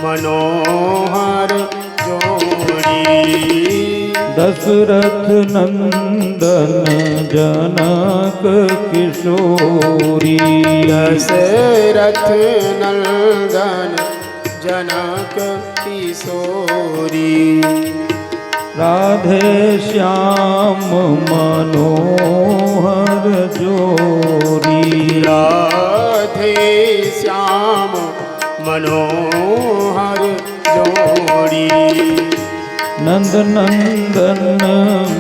मनोहर जोड़ी। दशरथ नंदन जनक किशोरी। दशरथ नंदन जनक किशोरी। राधे श्याम मनोहर जोड़ी। राधे श्याम मनोहर जोड़ी। नंद नंदन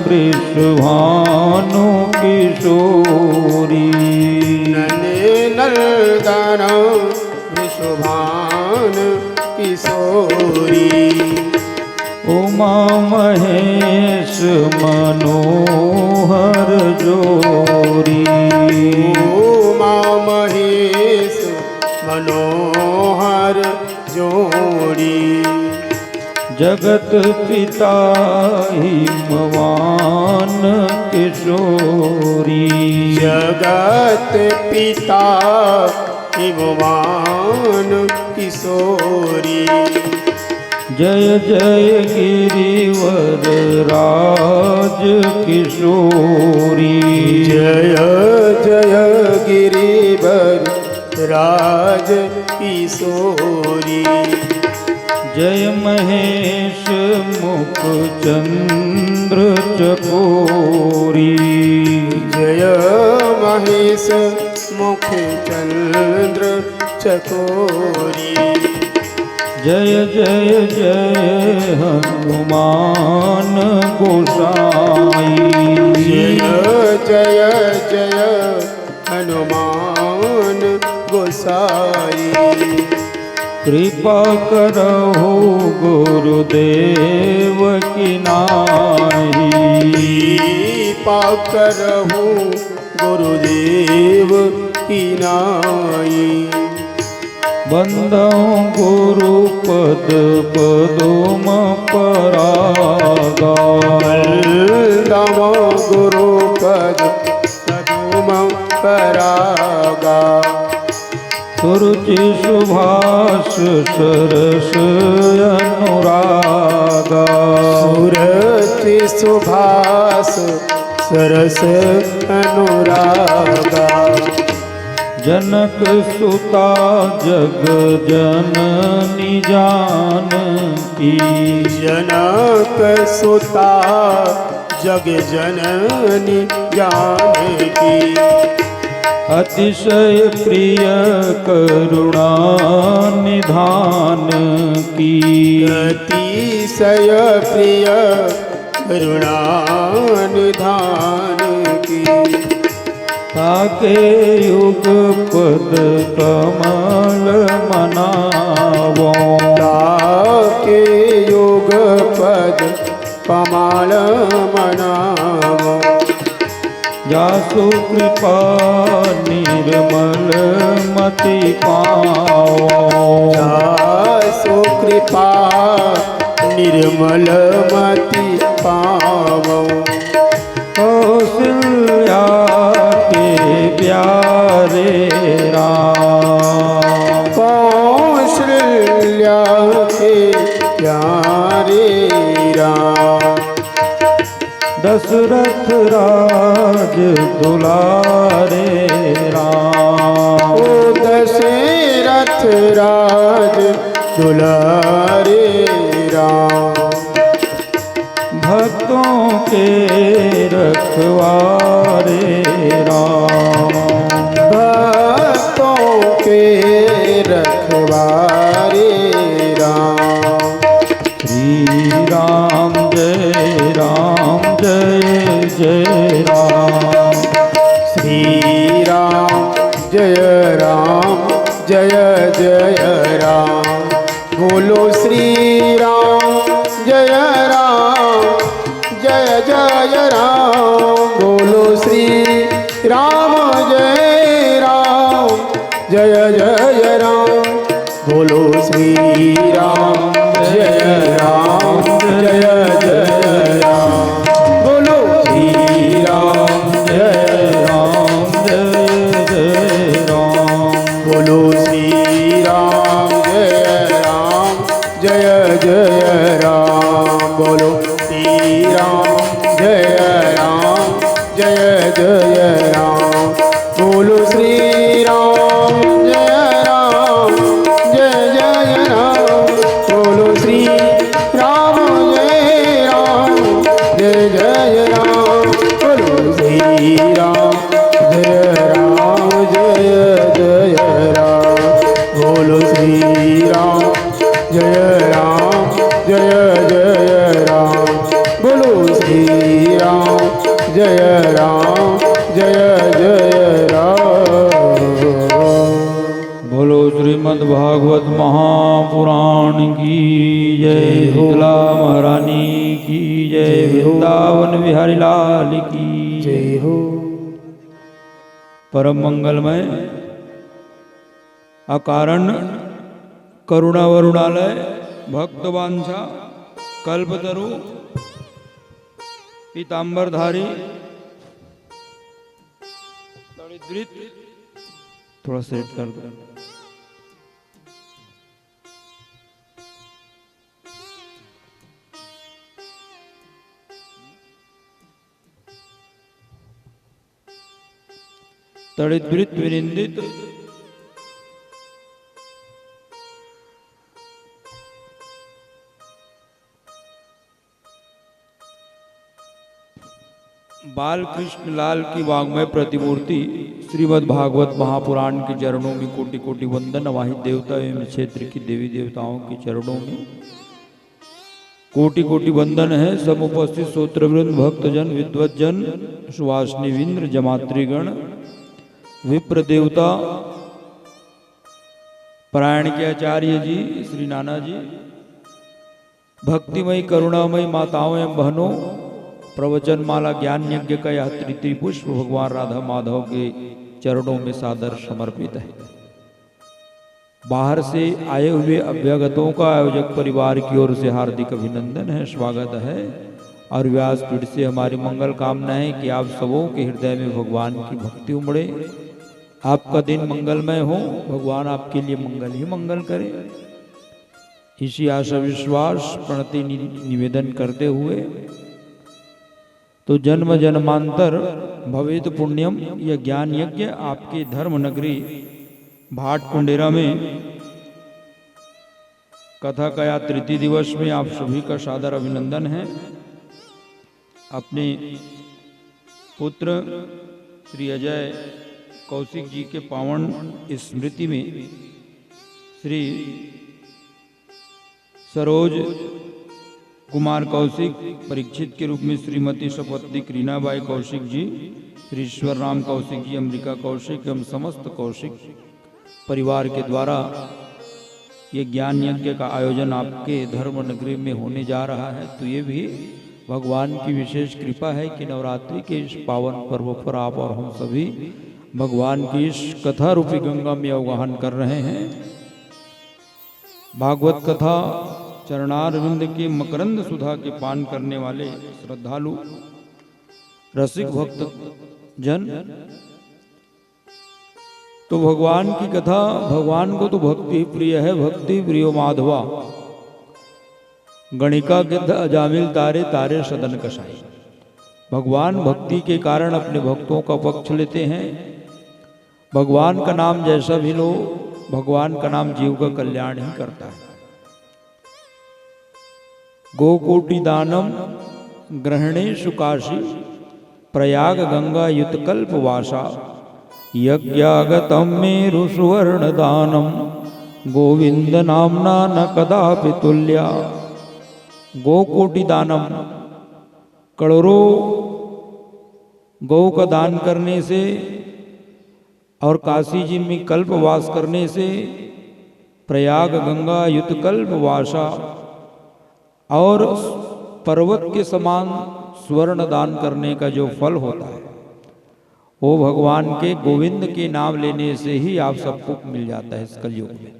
वृषभानु किशोरी। नंद नंदन वृषभान किशोरी। उमा महेश मनोहर जोड़ी। उमा महेश मनोहर जोड़ी। जगत पिता हिमवान किशोरी। जगत पिता हिमवान किशोरी। जय जय गिरिवर राज किशोरी। जय जय गिरिवर राज किशोरी। जय महेश मुख चंद्र चकोरी। जय महेश मुख चंद्र चकोरी। जय जय जय हनुमान गोसाई। जय जय जय हनुमान गोसाई। कृपा करहु गुरुदेव की नाई। कृपा करहु गुरुदेव की नाई। बंदौ गुरु पद पदुम परागा। बंदौ गुरु पद पदुम परागा। सुरुचि सुभाष सरस अनुरागा। सुरुचि सुभाष सरस अनुरागा। जनक सुता जग जननी जानकी। जनक सुता जग जननी जानकी। अतिशय प्रिय करुणा निधान की। अतिशय प्रिय करुणा निधान की। ताके युग पद कमल मनावो। ताके युग पद कमल मनावो। जासु कृपा निर्मल मति पावो। जासु कृपा निर्मल मति पावो। कौशल्या के प्यारे राम। कौशल्या के प्यारे राम। दशरथ राज दुलारे राम। ओ दशरथ राज दुलारे राम। भक्तों के रखवारे राम। भक्तों के रखवारे राम। श्री राम जय जय राम। श्री राम जय जय राम। बोलो श्री राम जय जय राम। बोलो श्री राम जय जय राम। बोलो श्री राम जय जय राम। बोलो श्री राम जय जय राम। बोलो श्री राम जय भागवत महापुराण की जय, शीतला महारानी की जय, वृंदावन बिहारी लाल की जय हो। परम मंगलमय अकारण करुणा वरुणालय भक्तवांछा कल्पतरु पीतांबरधारी दरिद्रित थोड़ा सेट कर दो। तड़ित विनिंदित बाल कृष्ण लाल की वाग्मय प्रतिमूर्ति श्रीमद् भागवत महापुराण के चरणों में कोटि कोटि वंदन। अवाहित देवता एवं क्षेत्र की देवी देवताओं के चरणों में कोटि कोटि वंदन है। सब उपस्थित श्रोत्रवृंद भक्तजन विद्वज्जन सुवासिनी विंद्र जमात्रीगण विप्र देवता परायण के आचार्य जी श्री नाना जी, भक्तिमयी करुणामयी माताओं एवं बहनों, प्रवचन माला ज्ञान यज्ञ का यह तृतीय पुष्प भगवान राधा माधव के चरणों में सादर समर्पित है। बाहर से आए हुए अभ्यागतों का आयोजक परिवार की ओर से हार्दिक अभिनंदन है, स्वागत है और व्यासपीठ से हमारी मंगल कामना है कि आप सबों के हृदय में भगवान की भक्ति उमड़े, आपका दिन मंगलमय हो, भगवान आपके लिए मंगल ही मंगल करे। इसी आशा विश्वास प्रणति निवेदन करते हुए तो जन्म जन्मांतर भवेत पुण्यम यह ज्ञान यज्ञ आपके धर्म नगरी भाट कुंडेरा में कथा का या तृतीय दिवस में आप सभी का सादर अभिनंदन है। अपने पुत्र श्री अजय कौशिक जी के पावन स्मृति में श्री सरोज कुमार कौशिक परीक्षित के रूप में श्रीमती सपत्नी रीनाबाई कौशिक जी, श्री ईश्वर राम कौशिक जी, अमृका कौशिक एवं समस्त कौशिक परिवार के द्वारा ये ज्ञान यज्ञ का आयोजन आपके धर्म नगरी में होने जा रहा है। तो ये भी भगवान की विशेष कृपा है कि नवरात्रि के इस पावन पर्व पर आप और हम सभी भगवान की इस कथा रूपी गंगा में अवगाहन कर रहे हैं। भागवत कथा चरणारविंद के मकरंद सुधा के पान करने वाले श्रद्धालु रसिक भक्त जन, तो भगवान की कथा, भगवान को तो भक्ति प्रिय है, भक्ति प्रियो माधवा, गणिका गिद्ध अजामिल तारे तारे सदन कसाई। भगवान भक्ति के कारण अपने भक्तों का पक्ष लेते हैं। भगवान का नाम जैसा भी लो, भगवान का नाम जीव का कल्याण ही करता है। गोकोटि दानम ग्रहणेषु काशी प्रयाग गंगा युतकल्प वासा यज्ञागतम मेरु सुवर्ण दानम गोविंद नामना न कदापि तुल्या। गोकोटि दानम, करोड़ों गौ का दान करने से और काशी जी में कल्पवास करने से, प्रयाग गंगा युतकल्प वासा, और पर्वत के समान स्वर्ण दान करने का जो फल होता है वो भगवान के गोविंद के नाम लेने से ही आप सबको मिल जाता है इस कलयुग में।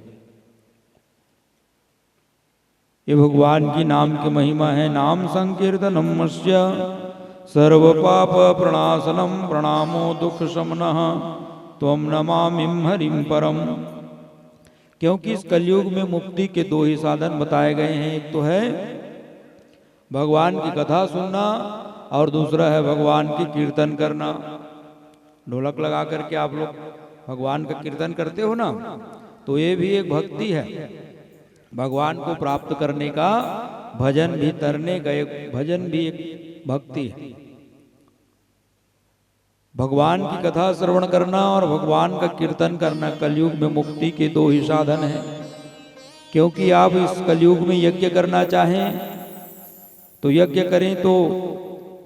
ये भगवान की नाम की महिमा है। नाम संकीर्तनम सर्व पाप प्रणाशनम प्रणामो दुख शमनः त्वं नमामिं हरिं परम। क्योंकि इस कलयुग में मुक्ति के दो ही साधन बताए गए हैं, एक तो है भगवान की कथा सुनना और दूसरा है भगवान की कीर्तन करना। ढोलक लगा करके आप लोग भगवान का कीर्तन करते हो ना, तो ये भी एक भक्ति है। भगवान को प्राप्त करने का, भजन भी तरने का एक भजन भी एक भक्ति है। भगवान की कथा श्रवण करना और भगवान का कीर्तन करना कलयुग में मुक्ति के दो ही साधन हैं। क्योंकि आप इस कलयुग में यज्ञ करना चाहें तो यज्ञ करें तो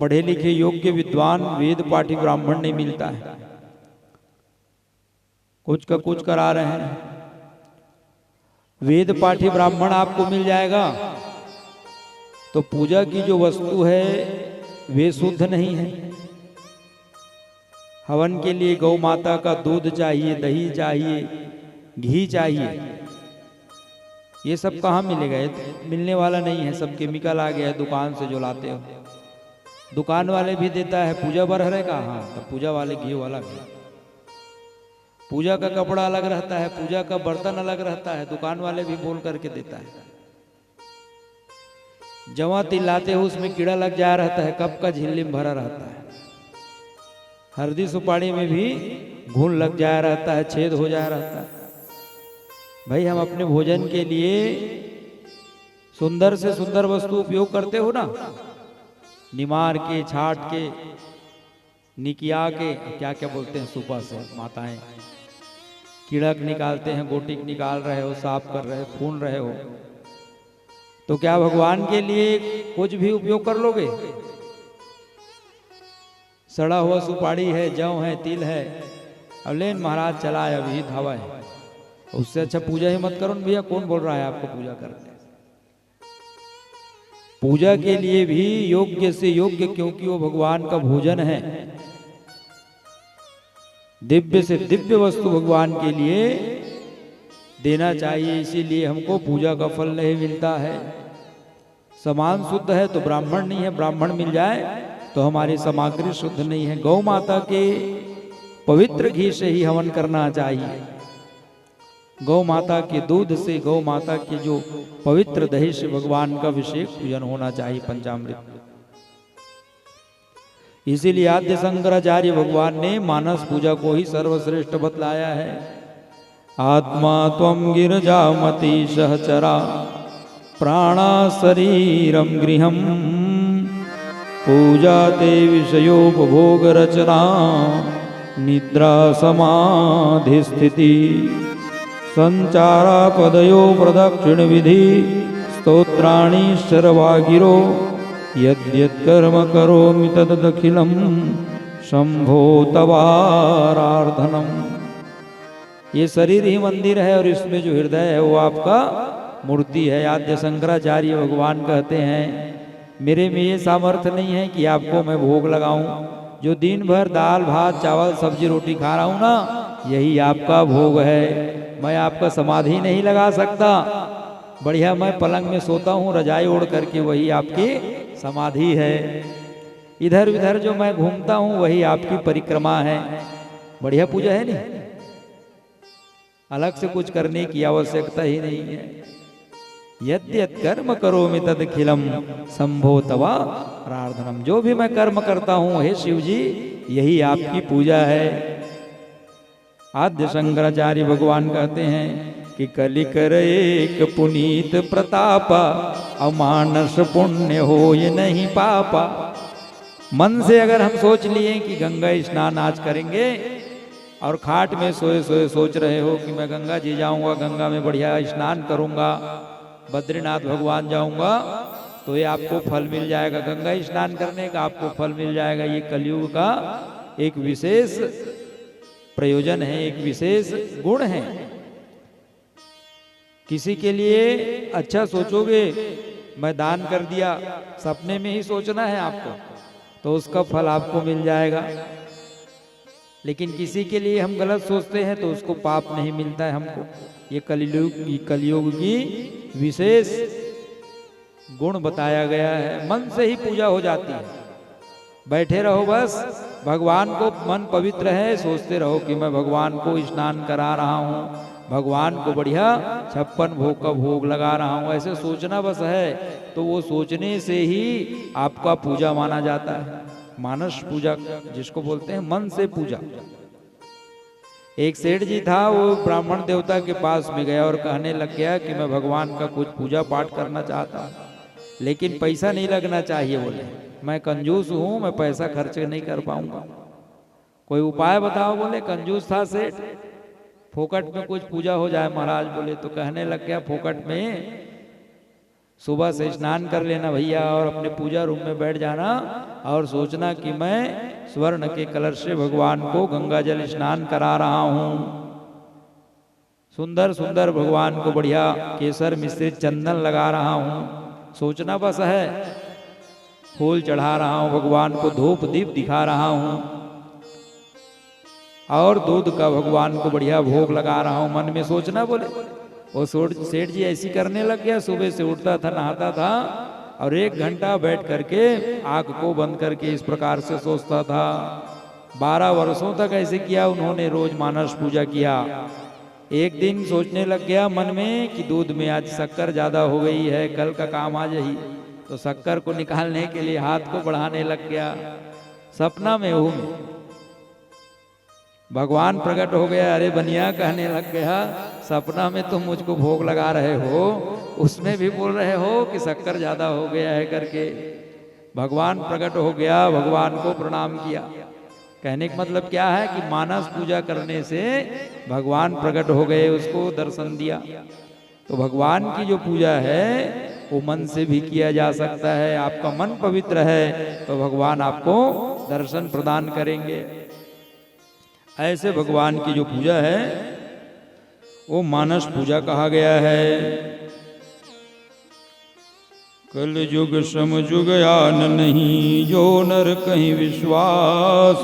पढ़े लिखे योग्य विद्वान वेद पाठी ब्राह्मण नहीं मिलता है, कुछ का कुछ करा रहे हैं। वेद पाठी ब्राह्मण आपको मिल जाएगा तो पूजा की जो वस्तु है वे शुद्ध नहीं है। हवन के लिए गौ माता का दूध चाहिए, दही चाहिए, घी चाहिए। ये सब कहाँ मिलेगा? ये तो मिलने वाला नहीं है, सब केमिकल आ गया है दुकान से जो लाते हो। दुकान वाले भी देता है, पूजा बर रहेगा, हाँ तो पूजा वाले घी वाला भी। पूजा का कपड़ा अलग रहता है, पूजा का बर्तन अलग रहता है, दुकान वाले भी बोल करके देता है। जवा तिल लाते हो उसमें कीड़ा लग जाया रहता है, कब का झिल्ली में भरा रहता है। हल्दी सुपारी में भी घुन लग जाया रहता है, छेद हो जाया रहता है। भाई हम अपने भोजन के लिए सुंदर से सुंदर वस्तु उपयोग करते हो ना, निमार के, छाट के, निकिया के, क्या क्या बोलते हैं, सुपा से माताएं कीड़क निकालते हैं, गोटिक निकाल रहे हो, साफ कर रहे हो, खून रहे हो, तो क्या भगवान के लिए कुछ भी उपयोग कर लोगे? सड़ा हुआ सुपारी है, जौ है, तिल है, अब लेन महाराज चला है, अभी धावा है, उससे अच्छा पूजा ही मत करो न भैया। कौन बोल रहा है आपको पूजा करने? पूजा के लिए भी योग्य से योग्य, क्योंकि वो भगवान का भोजन है। दिव्य से दिव्य वस्तु भगवान के लिए देना चाहिए, इसीलिए हमको पूजा का फल नहीं मिलता है। सामान शुद्ध है तो ब्राह्मण नहीं है, ब्राह्मण मिल जाए तो हमारी सामग्री शुद्ध नहीं है। गौ माता के पवित्र घी से ही हवन करना चाहिए। गौ माता के दूध से, गौ माता के जो पवित्र दही से भगवान का विशेष पूजन होना चाहिए, पंचामृत। इसीलिए आद्य शंकराचार्य भगवान ने मानस पूजा को ही सर्वश्रेष्ठ बतलाया है। आत्मा त्वं गिरजामति सहचरा प्राणा शरीरम गृहम पूजा ते विषयोपभोग रचना निद्रा समाधि स्थिति संचारा पदयो प्रदक्षिण विधि स्तोत्राणि शर्वागिरो यद्यत् कर्म करोमि तदखिलम शंभो तवाराधनम। ये शरीर ही मंदिर है और इसमें जो हृदय है वो आपका मूर्ति है। आद्य शंकराचार्य भगवान कहते हैं मेरे में ये सामर्थ्य नहीं है कि आपको मैं भोग लगाऊं। जो दिन भर दाल भात चावल सब्जी रोटी खा रहा हूं ना, यही आपका भोग है। मैं आपका समाधि नहीं लगा सकता। बढ़िया मैं पलंग में सोता हूँ रजाई ओढ़ करके, वही आपकी समाधि है। इधर उधर जो मैं घूमता हूँ वही आपकी परिक्रमा है। बढ़िया पूजा है नहीं, अलग से कुछ करने की आवश्यकता ही नहीं है। यद्यत् कर्म करोमि तदखिलम शंभो तवा प्रार्थनम। जो भी मैं कर्म करता हूँ हे शिव जी, यही आपकी पूजा है। आद्य शंकराचार्य भगवान कहते हैं कि कलि कर एक पुनीत प्रताप अमानस पुण्य हो ये नहीं पापा। मन से अगर हम सोच लिए कि गंगा स्नान आज करेंगे और खाट में सोए सोए सोच रहे हो कि मैं गंगा जी जाऊंगा, गंगा में बढ़िया स्नान करूंगा, बद्रीनाथ भगवान जाऊंगा, तो ये आपको फल मिल जाएगा। गंगा स्नान करने का आपको फल मिल जाएगा। ये कलयुग का एक विशेष प्रयोजन है, एक विशेष गुण है। किसी के लिए अच्छा सोचोगे, मैं दान कर दिया, सपने में ही सोचना है आपको, तो उसका फल आपको मिल जाएगा। लेकिन किसी के लिए हम गलत सोचते हैं तो उसको पाप नहीं मिलता है हमको। ये कलयुग की विशेष गुण बताया गया है। मन से ही पूजा हो जाती है। बैठे रहो बस, भगवान को मन पवित्र है, सोचते रहो कि मैं भगवान को स्नान करा रहा हूँ, भगवान को बढ़िया 56 भोग का भोग लगा रहा हूँ, ऐसे सोचना बस है। तो वो सोचने से ही आपका पूजा माना जाता है। मानस पूजा जिसको बोलते हैं, मन से पूजा। एक सेठ जी था, वो ब्राह्मण देवता के पास में गया और कहने लग गया कि मैं भगवान का कुछ पूजा पाठ करना चाहता हूँ, लेकिन पैसा नहीं लगना चाहिए। बोले मैं कंजूस हूँ, मैं पैसा खर्च नहीं कर पाऊंगा, कोई उपाय बताओ। बोले कंजूस था सेठ, फोकट में कुछ पूजा हो जाए महाराज। बोले तो कहने लग गया फोकट में सुबह से स्नान कर लेना भैया और अपने पूजा रूम में बैठ जाना और सोचना कि मैं स्वर्ण के कलश से भगवान को गंगा जल स्नान करा रहा हूँ। सुंदर सुंदर भगवान को बढ़िया केसर मिश्रित चंदन लगा रहा हूँ, सोचना बस है। फूल चढ़ा रहा हूँ भगवान को, धूप दीप दिखा रहा हूँ, और दूध का भगवान को बढ़िया भोग लगा रहा हूँ। मन में सोचना बोले। वो सेठ जी ऐसी करने लग गया। सुबह से उठता था, नहाता था और 1 घंटा बैठ करके आंख को बंद करके इस प्रकार से सोचता था। 12 वर्षों तक ऐसे किया उन्होंने, रोज मानस पूजा किया। एक दिन सोचने लग गया मन में कि दूध में आज शक्कर ज्यादा हो गई है, कल का काम आज ही। तो शक्कर को निकालने के लिए हाथ को बढ़ाने लग गया। सपना में हूं भगवान प्रकट हो गया। अरे बनिया, कहने लग गया, सपना में तुम मुझको भोग लगा रहे हो, उसमें भी बोल रहे हो कि शक्कर ज्यादा हो गया है करके। भगवान प्रकट हो गया, भगवान को प्रणाम किया। कहने का मतलब क्या है कि मानस पूजा करने से भगवान प्रकट हो गए, उसको दर्शन दिया। तो भगवान की जो पूजा है वो मन से भी किया जा सकता है। आपका मन पवित्र है तो भगवान आपको दर्शन प्रदान करेंगे। ऐसे भगवान की जो पूजा है वो मानस पूजा कहा गया है। कल युग सम युग आन नहीं, जो नर कहीं विश्वास।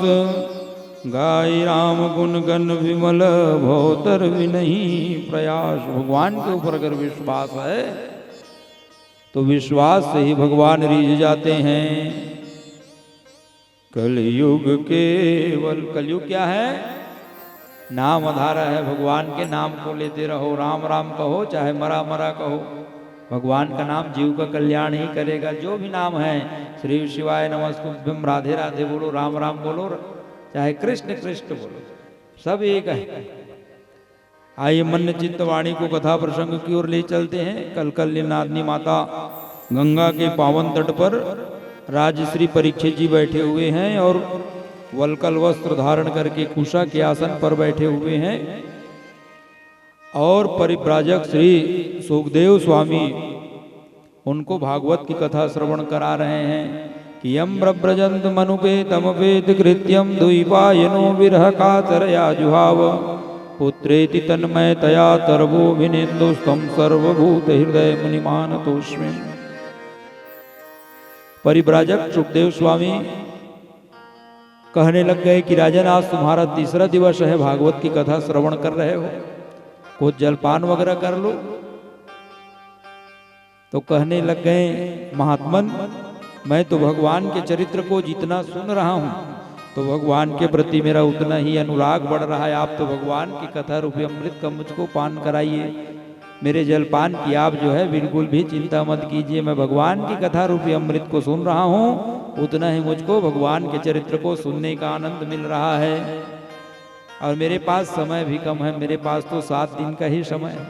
गाय राम गुण गण विमल, भौतर भी नहीं प्रयास। भगवान के ऊपर अगर विश्वास है तो विश्वास से ही भगवान रीझ जाते हैं। कलयुग केवल, कलयुग क्या है? नाम आधार है। भगवान के नाम को लेते रहो, राम राम कहो, चाहे मरा मरा कहो। भगवान का नाम जीव का कल्याण ही करेगा। जो भी नाम है, श्री शिवाय नमस्तुभ्यम, राधे राधे बोलो, राम राम बोलो, चाहे कृष्ण कृष्ण बोलो, सब एक है। आइए मन चित्त वाणी को कथा प्रसंग की ओर ले चलते हैं। कल कल्याणी माता गंगा के पावन तट पर राजश्री परीक्षित जी बैठे हुए हैं और वलकल वस्त्र धारण करके कुशा के आसन पर बैठे हुए हैं। और परिव्राजक श्री सुखदेव स्वामी उनको भागवत की कथा श्रवण करा रहे हैं कि यम ब्रजंत मनुपेतमपेत कृत्यम द्वैपायनो विरह कातरया जुहाव पुत्रेति तन्मयतया तरवोभिनेन्दुस्तं सर्वभूत हृदय मुनिमानतोऽस्मि। परिव्राजक सुखदेव स्वामी कहने लग गए कि राजन, आज तुम्हारा 3रा दिवस है, भागवत की कथा श्रवण कर रहे हो, कुछ जलपान वगैरह कर लो। तो कहने लग गए, महात्मन, मैं तो भगवान के चरित्र को जितना सुन रहा हूं तो भगवान के प्रति मेरा उतना ही अनुराग बढ़ रहा है। आप तो भगवान की कथा रूपी अमृत का मुझको पान कराइए। मेरे जलपान की आप जो है बिल्कुल भी चिंता मत कीजिए। मैं भगवान की कथा रूपी अमृत को सुन रहा हूँ, उतना ही मुझको भगवान के चरित्र को सुनने का आनंद मिल रहा है। और मेरे पास समय भी कम है, मेरे पास तो 7 दिन का ही समय है।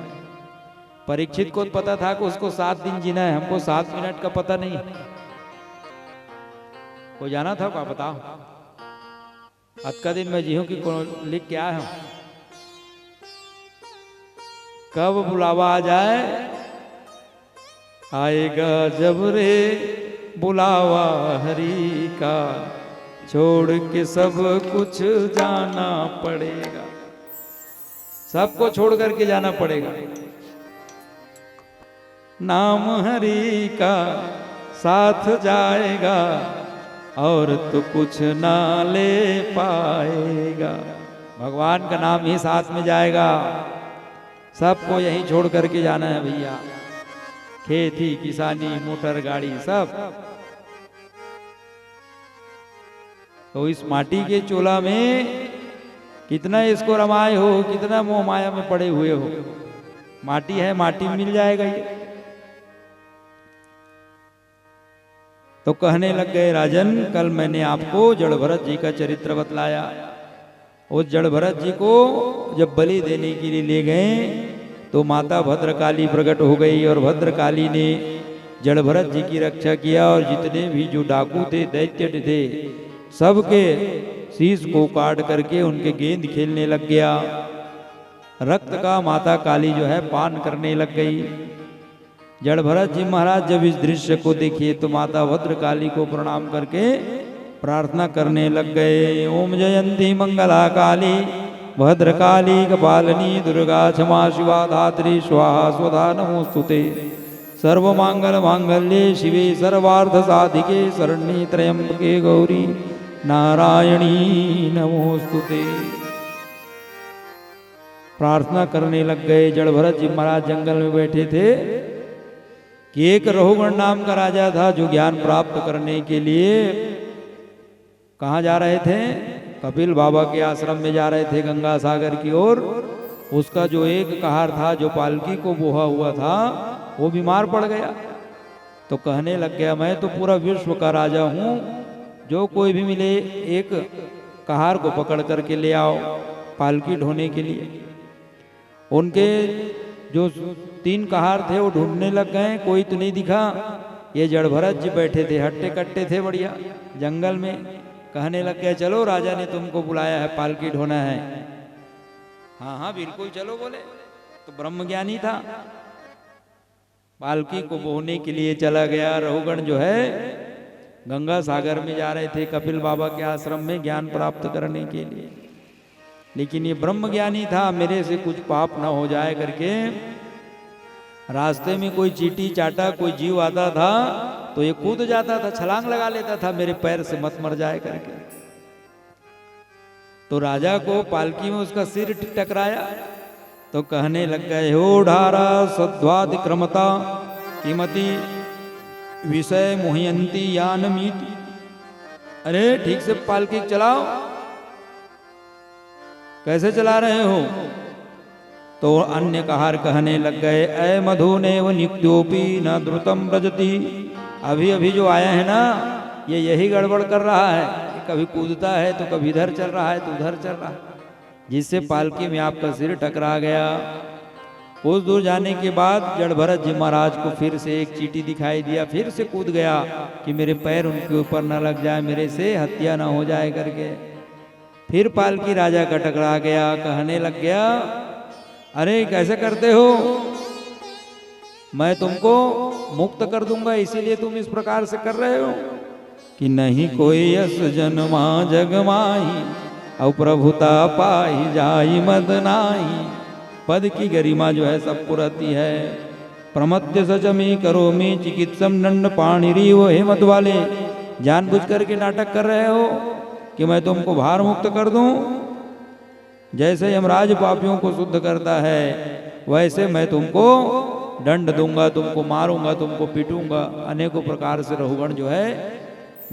परीक्षित को पता था कि उसको 7 दिन जीना है, हमको 7 मिनट का पता नहीं। को जाना था, क्या बताओ? आज का दिन मैं जीऊं कि लिख के आया हूं। कब बुलावा आ जाए, आएगा जब रे बुलावा हरि का, छोड़ के सब कुछ जाना पड़ेगा। सबको छोड़ करके जाना पड़ेगा। नाम हरि का साथ जाएगा और तो कुछ ना ले पाएगा। भगवान का नाम ही साथ में जाएगा। सबको यहीं छोड़ करके जाना है भैया। खेती किसानी मोटर गाड़ी सब। तो इस माटी के चोला में कितना इसको रमाए हो, कितना मोह माया में पड़े हुए हो। माटी है, माटी मिल जाएगा ये। तो कहने लग गए, राजन, कल मैंने आपको जड़ भरत जी का चरित्र बतलाया। उस जड़ भरत जी को जब बलि देने के लिए ले गए तो माता भद्रकाली प्रकट हो गई और भद्रकाली ने जड़ भरत जी की रक्षा किया। और जितने भी जो डाकू थे, दैत्य थे, सबके शीश को काट करके उनके गेंद खेलने लग गया। रक्त का माता काली जो है पान करने लग गई। जड़ भरत जी महाराज जब इस दृश्य को देखिए तो माता भद्रकाली को प्रणाम करके प्रार्थना करने लग गए। ओम जयंती मंगला काली भद्रकाली कपालिनी दुर्गा क्षमा शिवा धात्री स्वाहा स्वधा नमोस्तुते। सर्वमंगल मांगल्ये शिवे सर्वार्थ साधिके शरण्ये त्र्यंबके गौरी नारायणी नमोस्तुते। प्रार्थना करने लग गए। जड़ भरत जी महाराज जंगल में बैठे थे कि एक रहुगण नाम का राजा था जो ज्ञान प्राप्त करने के लिए कहाँ जा रहे थे? कपिल बाबा के आश्रम में जा रहे थे गंगा सागर की ओर। उसका जो एक कहार था जो पालकी को बोहा हुआ था वो बीमार पड़ गया। तो कहने लग गया मैं तो पूरा विश्व का राजा हूँ, जो कोई भी मिले एक कहार को पकड़ करके ले आओ पालकी ढोने के लिए। उनके जो 3 कहार थे वो ढूंढने लग गए, कोई तो नहीं दिखा। ये जड़ भरत जी बैठे थे, हट्टे कट्टे थे बढ़िया जंगल में। कहने लग गए चलो राजा ने तुमको बुलाया है, पालकी ढोना है। हाँ हाँ बिल्कुल चलो बोले। तो ब्रह्मज्ञानी था, पालकी को बोहने के लिए चला गया। रहुगण जो है गंगा सागर में जा रहे थे कपिल बाबा के आश्रम में ज्ञान प्राप्त करने के लिए। लेकिन ये ब्रह्मज्ञानी था, मेरे से कुछ पाप ना हो जाए करके रास्ते में कोई चींटी चाटा कोई जीव आता था तो ये कूद जाता था, छलांग लगा लेता था मेरे पैर से मत मर जाए करके। तो राजा को पालकी में उसका सिर टकराया तो कहने लग गए हो ढारा सद्वादिक्रमता किमति विषय मुह्यंती यानमीति। अरे ठीक से पालकी चलाओ, कैसे चला रहे हो? तो अन्य कहार कहने लग गए अय मधुनेव नित्योपि न द्रुतम व्रजति। अभी अभी जो आया है ना ये यही गड़बड़ कर रहा है, कभी कूदता है तो कभी इधर चल रहा है तो उधर चल रहा है, जिससे पालकी में आपका सिर टकरा गया। कुछ दूर जाने के बाद जड़ भरत जी महाराज को फिर से एक चींटी दिखाई दिया, फिर से कूद गया कि मेरे पैर उनके ऊपर न लग जाए, मेरे से हत्या न हो जाए करके। फिर पालकी राजा का टकरा गया। कहने लग गया अरे कैसे करते हो, मैं तुमको मुक्त कर दूंगा इसीलिए तुम इस प्रकार से कर रहे हो कि नहीं कोई यस जन्मा जग माही और प्रभुता पाई जाई मद नाही। पद की गरिमा जो है सबको रहती है। प्रमत्य सचमी करो मी चिकित्सम दंड पाणिरी। वो हेमत वाले जानबूझ करके नाटक कर रहे हो कि मैं तुमको भार मुक्त कर दूं। जैसे यमराज पापियों को शुद्ध करता है वैसे मैं तुमको दंड दूंगा, तुमको मारूंगा, तुमको पीटूंगा। अनेकों प्रकार से रहुगण जो है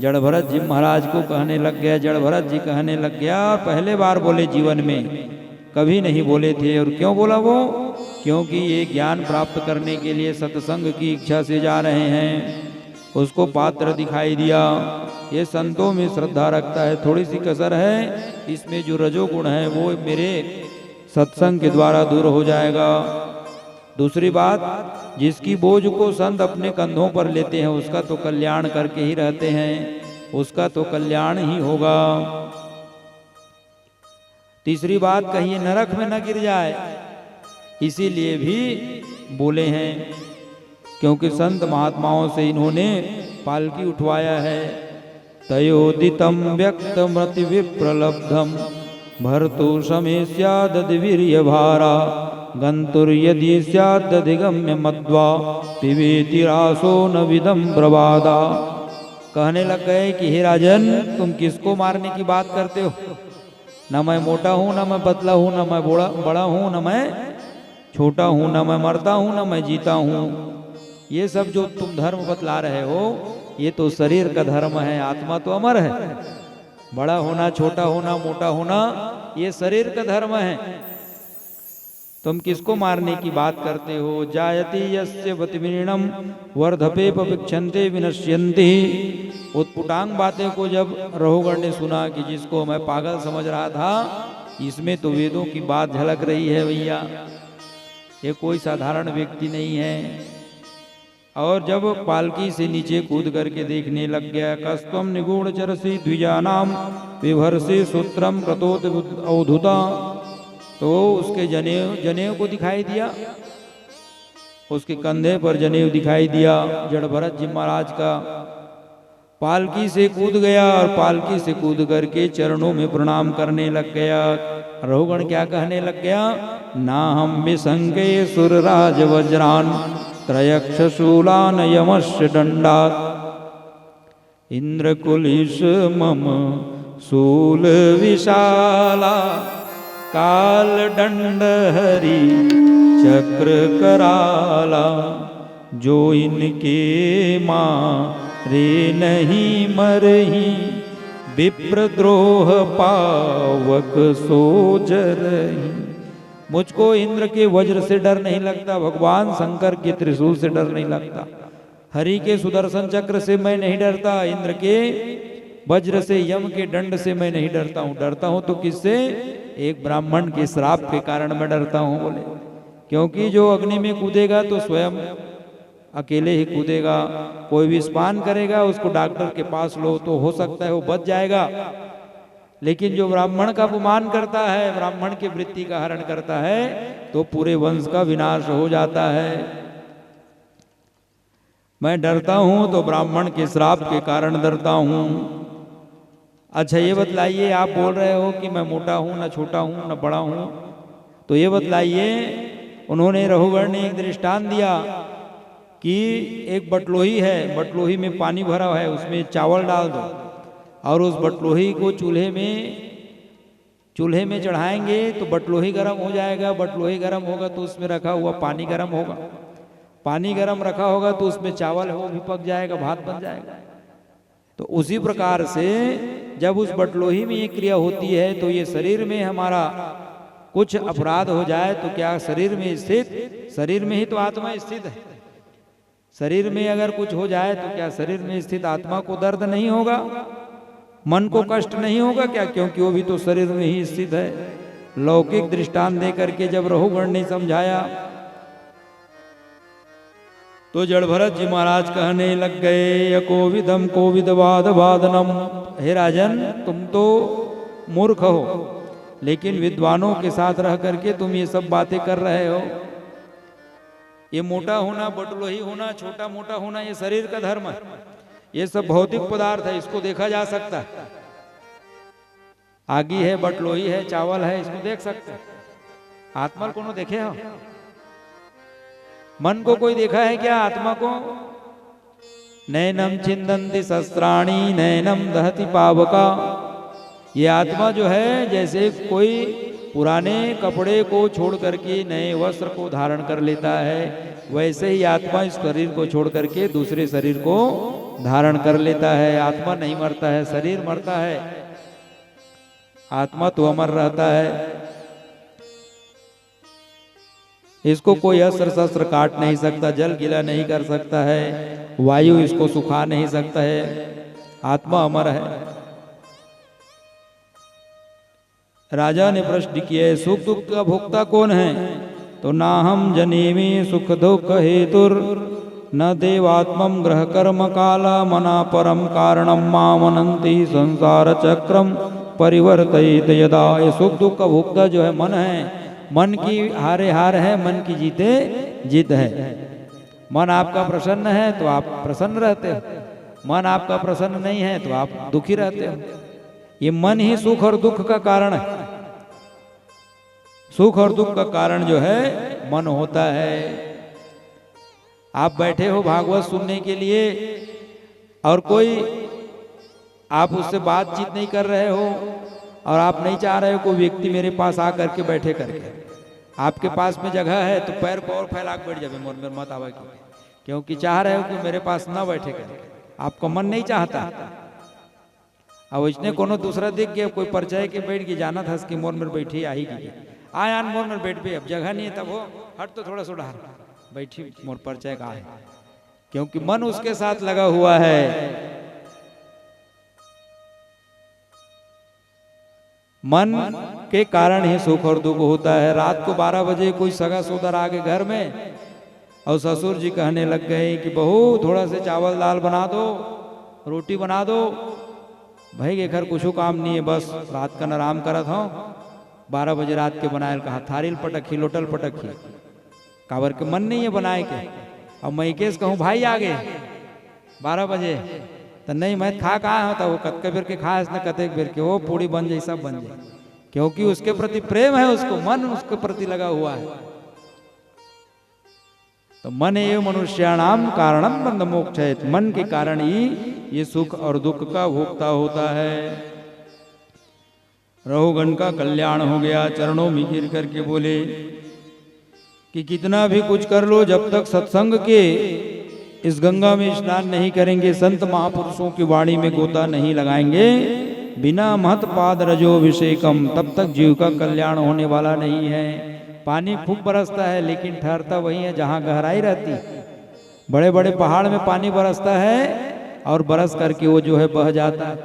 जड़ भरत जी महाराज को कहने लग गया। जड़ भरत जी कहने लग गया पहले बार बोले जीवन में, कभी नहीं बोले थे। और क्यों बोला वो? क्योंकि ये ज्ञान प्राप्त करने के लिए सत्संग की इच्छा से जा रहे हैं। उसको पात्र दिखाई दिया, ये संतों में श्रद्धा रखता है, थोड़ी सी कसर है, इसमें जो रजोगुण है वो मेरे सत्संग के द्वारा दूर हो जाएगा। दूसरी बात, जिसकी बोझ को संत अपने कंधों पर लेते हैं उसका तो कल्याण करके ही रहते हैं, उसका तो कल्याण ही होगा। तीसरी बात, कहीं नरक में न गिर जाए इसीलिए भी बोले हैं, क्योंकि संत महात्माओं से इन्होंने पालकी उठवाया है। तयोदितम व्यक्त मृति विप्रलब्धम भर्तु समय स्यादवीर्य भारा गंतुर यदि स्यादिगम्य मद्वा पिबेति रासो न विदम प्रवादा। कहने लग गए कि हे राजन, तुम किसको मारने की बात करते हो? न मैं मोटा हूँ, न मैं पतला हूँ, न मैं बड़ा हूँ, न मैं छोटा हूँ, न मैं मरता हूँ, न मैं जीता हूँ। ये सब जो तुम धर्म बतला रहे हो ये तो शरीर का धर्म है, आत्मा तो अमर है। बड़ा होना, छोटा होना, मोटा होना ये शरीर का धर्म है। तुम किसको मारने की बात करते हो? जायति यस्य वतिमीर्णम वर्धपे पविक्षन्ते विनश्यन्ति। उत्पुटांग बातें को जब रहुगण ने सुना कि जिसको मैं पागल समझ रहा था इसमें तो वेदों की बात झलक रही है भैया, ये कोई साधारण व्यक्ति नहीं है। और जब पालकी से नीचे कूद करके देखने लग गया, कस्तम निगूढ़ चरसी द्विजानाम विभर्षि सूत्रम क्रतोत अवधुता, तो उसके जनेऊ को दिखाई दिया, उसके कंधे पर जनेऊ दिखाई दिया। जड़ भरत जी महाराज का पालकी से कूद गया और पालकी से कूद करके चरणों में प्रणाम करने लग गया। रहुगण क्या कहने लग गया, ना हम विसंगे सुरराज वज्रान त्रयक्ष शूलान यमस्य दंडात इंद्रकुलिश मम शूल विशाला काल दंड हरि चक्र कराला जो इनके मारे नहीं मरही विप्रद्रोह पावक सो जरही। मुझको इंद्र के वज्र से डर नहीं लगता, भगवान शंकर के त्रिशूल से डर नहीं लगता, हरि के सुदर्शन चक्र से मैं नहीं डरता, इंद्र के वज्र से यम के दंड से मैं नहीं डरता हूँ। डरता हूँ तो किससे, एक ब्राह्मण के श्राप के कारण मैं डरता हूँ बोले, क्योंकि जो अग्नि में कूदेगा तो स्वयं अकेले ही कूदेगा, कोई भी स्नान करेगा उसको डॉक्टर के पास लो तो हो सकता है वो बच जाएगा, लेकिन जो ब्राह्मण का अपमान करता है, ब्राह्मण की वृत्ति का हरण करता है तो पूरे वंश का विनाश हो जाता है। मैं डरता हूं तो ब्राह्मण के श्राप के कारण डरता हूं। अच्छा ये बतलाइए, आप बोल रहे हो कि मैं मोटा हूं, न छोटा हूं, न बड़ा हूं, तो ये बतलाइए, उन्होंने रहुगण ने एक दृष्टांत दिया कि एक बटलोही है, बटलोही में पानी भरा है, उसमें चावल डाल दो और उस बटलोही को चूल्हे में चढ़ाएंगे तो बटलोही गर्म हो जाएगा, बटलोही गर्म होगा तो उसमें रखा हुआ पानी गर्म होगा, पानी गर्म रखा होगा तो उसमें चावल है वो भी पक जाएगा, भात बन जाएगा। तो उसी प्रकार से जब उस बटलोही में ये क्रिया होती है तो ये शरीर में हमारा कुछ अपराध हो जाए तो क्या शरीर में स्थित, शरीर में ही तो आत्मा स्थित है, शरीर में अगर कुछ हो जाए तो क्या शरीर में स्थित आत्मा को दर्द नहीं होगा, मन को कष्ट नहीं होगा क्या, क्योंकि वो भी तो शरीर में ही स्थित है। लौकिक दृष्टांत दे करके जब रहुगण ने समझाया तो जड़भरत जी महाराज कहने लग गए, कोविदम कोविद वाद वादनम, हे राजन तुम तो मूर्ख हो, लेकिन विद्वानों के साथ रह करके तुम ये सब बातें कर रहे हो। ये मोटा होना, बटलोही होना, छोटा मोटा होना ये शरीर का धर्म है, ये सब भौतिक पदार्थ है, इसको देखा जा सकता है। आगी है, बटलोही है, चावल है, इसको देख सकते हैं। आत्मा को न देखे हो, मन को कोई देखा है क्या आत्मा को? नैनम छिंदन्ति शस्त्राणि नैनम दहति पावका। ये आत्मा जो है जैसे कोई पुराने कपड़े को छोड़ करके नए वस्त्र को धारण कर लेता है, वैसे ही आत्मा इस शरीर को छोड़ करके दूसरे शरीर को धारण कर लेता है। आत्मा नहीं मरता है, शरीर मरता है, आत्मा तो अमर रहता है। इसको कोई अस्त्र शस्त्र काट नहीं सकता, जल गीला नहीं कर सकता है, वायु इसको सुखा नहीं सकता है, आत्मा अमर है। राजा ने प्रश्न किया, सुख दुख का भोक्ता कौन है? तो ना हम जनेमी सुख दुख हेतुर न देवात्मम ग्रह कर्म काला मना परम कारणम मामनंती संसार चक्रम परिवर्तित यदा। ये सुख दुख का भोक्ता जो है मन है, मन की हारे हार है, मन की जीते जीत है। मन आपका प्रसन्न है तो आप प्रसन्न रहते हो, मन आपका प्रसन्न नहीं है तो आप दुखी रहते हो। ये मन ही सुख और दुख का कारण है। सुख और दुख का कारण जो है मन होता है। आप बैठे हो भागवत सुनने के लिए और कोई आप उससे बातचीत नहीं कर रहे हो और आप नहीं चाह रहे हो कोई व्यक्ति मेरे पास आकर के बैठे करके, आपके पास में जगह है तो पैर को और फैला के बैठ जाए, मोर में मत आवे, क्योंकि चाह रहे हो कि मेरे पास ना बैठे करके, आपका मन नहीं चाहता। अब इसने कोनो दूसरा दिख गया, कोई परिचय के बैठ के जाना था कि मोर में बैठी आई की आयान मोर में बैठ पे, अब जगह नहीं है तब हो हट तो थोड़ा सा डर बैठी मोर परिचय का है, क्योंकि मन उसके साथ लगा हुआ है। मन के कारण ही सुख और दुख होता है। रात को 12 बजे कोई सगा सोदर आ गए घर में और ससुर जी कहने लग गए कि बहू थोड़ा से चावल दाल बना दो, रोटी बना दो। भाई के घर कुछ काम नहीं है, बस रात का आराम करत हो। 12 बजे रात के बनाए कहा थारील पटखी लोटल पटखी, काबर के मन नहीं है बनाए के। अब मैं केस कहूँ भाई आ गए 12 बजे तो नहीं मैं खा कहाँ होता, वो कतके बेर के खा इसने कतेक बेर के वो पूरी बन जाए सब बन जाए, क्योंकि उसके प्रति प्रेम है, उसको मन उसके प्रति लगा हुआ है। तो मन एव मनुष्याणाम कारणम बंध मोक्ष है, मन के कारण ही ये सुख और दुख का भोक्ता होता है। रहुगण का कल्याण हो गया, चरणों में गिर करके बोले कि कितना भी कुछ कर लो, जब तक सत्संग के इस गंगा में स्नान नहीं करेंगे, संत महापुरुषों की वाणी में गोता नहीं लगाएंगे, बिना महत पाद रजोभिषेकम, तब तक जीव का कल्याण होने वाला नहीं है। पानी खूब बरसता है लेकिन ठहरता वही है जहाँ गहराई रहती। बड़े बड़े पहाड़ में पानी बरसता है और बरस करके वो जो है बह जाता है,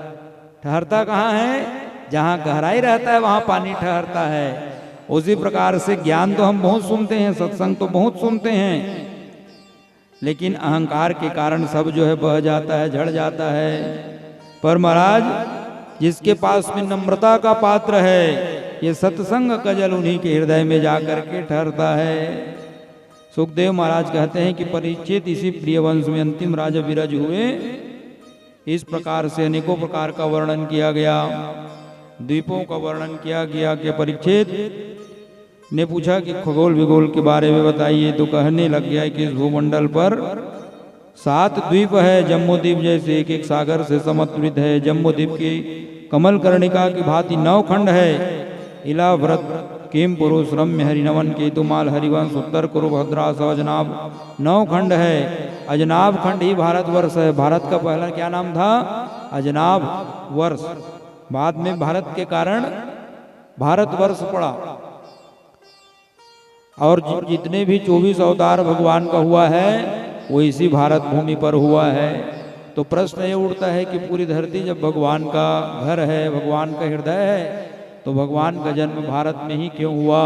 ठहरता कहाँ है? जहाँ गहराई रहता है वहाँ पानी ठहरता है। उसी प्रकार से ज्ञान तो हम बहुत सुनते हैं, सत्संग तो बहुत सुनते हैं, लेकिन अहंकार के कारण सब जो है बह जाता है, झड़ जाता है। पर महाराज जिसके पास में नम्रता का पात्र है, ये सत्संग का जल उन्हीं के हृदय में जाकर के ठहरता है। सुखदेव महाराज कहते हैं कि परीक्षित इसी प्रिय वंश में अंतिम राजा विरज हुए। इस प्रकार से अनेकों प्रकार का वर्णन किया गया, द्वीपों का वर्णन किया गया कि परीक्षित ने पूछा कि खगोल विगोल के बारे में बताइए, तो कहने लग गया कि इस भूमंडल पर 7 द्वीप है, जम्बूद्वीप जैसे एक एक सागर से समन्वित है। जम्बूद्वीप की कमल कर्णिका की भांति 9 खंड है, इला व्रत किम पुरुष रम्य हरिनवन केतुमाल हरिवंश उत्तर कुरु भद्रास अजनाब 9 खंड है। अजनाब खंड ही भारतवर्ष है। भारत का पहला क्या नाम था? अजनाब वर्ष, बाद में भारत के कारण भारतवर्ष पड़ा। और जितने भी 24 अवतार भगवान का हुआ है वो इसी भारत भूमि पर हुआ है। तो प्रश्न ये उठता है कि पूरी धरती जब भगवान का घर है, भगवान का हृदय है, तो भगवान का जन्म भारत में ही क्यों हुआ?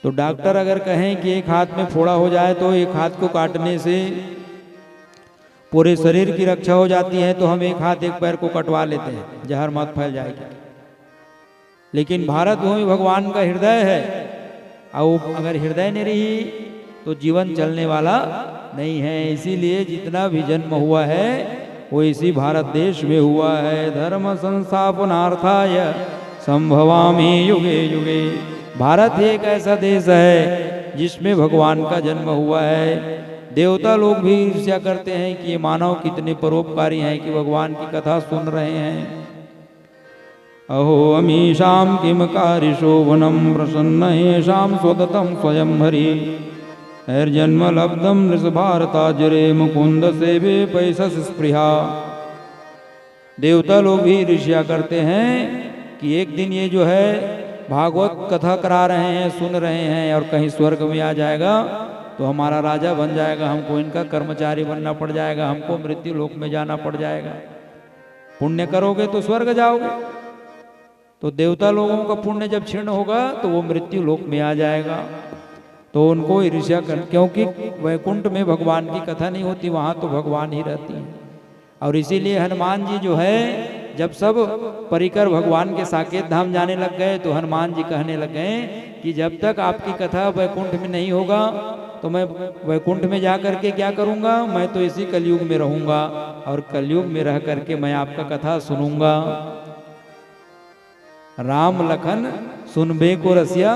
तो डॉक्टर अगर कहें कि एक हाथ में फोड़ा हो जाए तो एक हाथ को काटने से पूरे शरीर की रक्षा हो जाती है, तो हम एक हाथ एक पैर को कटवा लेते हैं, जहर मत फैल जाएगी। लेकिन भारत भूमि भगवान का हृदय है, और अगर हृदय नहीं रही तो जीवन चलने वाला नहीं है। इसीलिए जितना भी जन्म हुआ है वो इसी भारत देश में हुआ है। धर्म संस्थापनार्थाय संभवामि युगे युगे। भारत एक ऐसा देश है जिसमें भगवान का जन्म हुआ है। देवता लोग भी ईर्ष्या करते हैं कि ये मानव कितने परोपकारी हैं कि भगवान की कथा सुन रहे हैं। अहो अमीशाम किम कारिशोभनम प्रसन्न हेशाम स्वततम स्वयं हरि हर्जन्म लब्धम नृष भारताजरे मुकुंद सेवे पैसस स्पृहा। देवता लोग भी ईर्ष्या करते हैं कि एक दिन ये जो है भागवत कथा करा रहे हैं, सुन रहे हैं, और कहीं स्वर्ग में आ जाएगा तो हमारा राजा बन जाएगा, हमको इनका कर्मचारी बनना पड़ जाएगा, हमको मृत्यु लोक में जाना पड़ जाएगा। पुण्य करोगे तो स्वर्ग जाओगे। तो देवता लोगों का पुण्य जब क्षीण होगा तो वो मृत्यु लोक में आ जाएगा। तो उनको ईर्ष्या कर, क्योंकि वैकुंठ में भगवान की कथा नहीं होती, वहां तो भगवान ही रहती है। और इसीलिए हनुमान जी जो है जब सब परिकर भगवान के साकेत धाम जाने लग गए तो हनुमान जी कहने लग गए कि जब तक आपकी कथा वैकुंठ में नहीं होगा तो मैं वैकुंठ में जा करके क्या करूंगा? मैं तो इसी कलयुग में रहूंगा और कलयुग में रह करके मैं आपका कथा सुनूंगा। राम लखन सुनबे को रसिया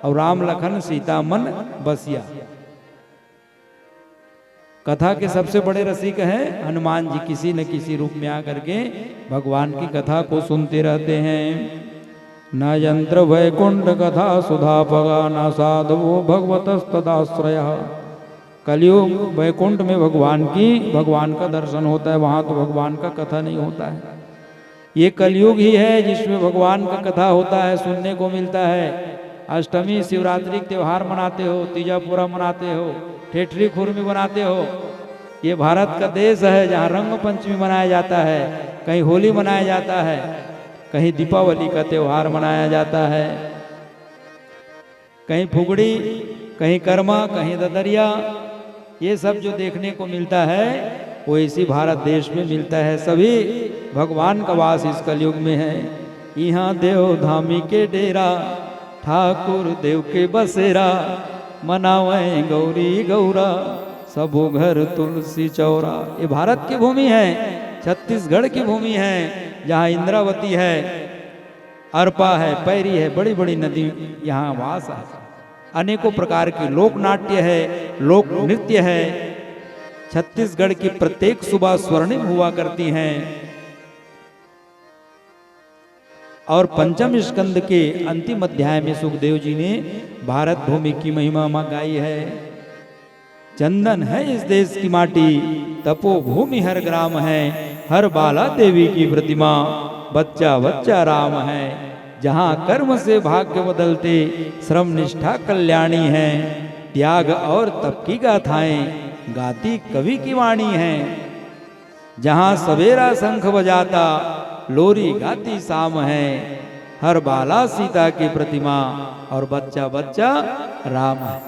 और राम लखन सीता मन बसिया। कथा के सबसे बड़े रसिक हैं हनुमान जी, किसी न किसी रूप में आकर के भगवान की कथा को सुनते रहते हैं। न यंत्र वैकुंठ कथा सुधा पगा न साधवो भगवतस्तदाश्रय। कलयुग वैकुंठ में भगवान का दर्शन होता है, वहां तो भगवान का कथा नहीं होता है। ये कलयुग ही है जिसमें भगवान का कथा होता है, सुनने को मिलता है। अष्टमी शिवरात्रि त्योहार मनाते हो, तीजापुरा मनाते हो, ठेठरी खुरमी मनाते हो। ये भारत का देश है जहाँ रंग पंचमी मनाया जाता है, कहीं होली मनाया जाता है, कहीं दीपावली का त्योहार मनाया जाता है, कहीं फुगड़ी, कहीं कर्मा, कहीं ददरिया। ये सब जो देखने को मिलता है वो इसी भारत देश में मिलता है। सभी भगवान का वास इस कलयुग में है। यहाँ देव धामी के डेरा ठाकुर देव के बसेरा, मनावे गौरी गौरा सबो घर तुलसी चौरा। ये भारत की भूमि है, छत्तीसगढ़ की भूमि है, जहाँ इंद्रावती है, अरपा है, पैरी है, बड़ी बड़ी नदी यहाँ वास है। अनेकों प्रकार के लोक नाट्य है, लोक नृत्य है। छत्तीसगढ़ की प्रत्येक सुबह स्वर्णिम हुआ करती हैं। और पंचम स्कंद के अंतिम अध्याय में सुखदेव जी ने भारत भूमि की महिमा गाई है। चंदन है इस देश की माटी, तपोभूमि हर ग्राम है, हर बाला देवी की प्रतिमा, बच्चा बच्चा राम है। जहाँ कर्म से भाग्य बदलते, श्रम निष्ठा कल्याणी है, त्याग और तप की गाथाएं गाती कवि की वाणी है। जहाँ सवेरा शंख बजाता, लोरी गाती शाम है, हर बाला सीता की प्रतिमा, और बच्चा बच्चा राम है।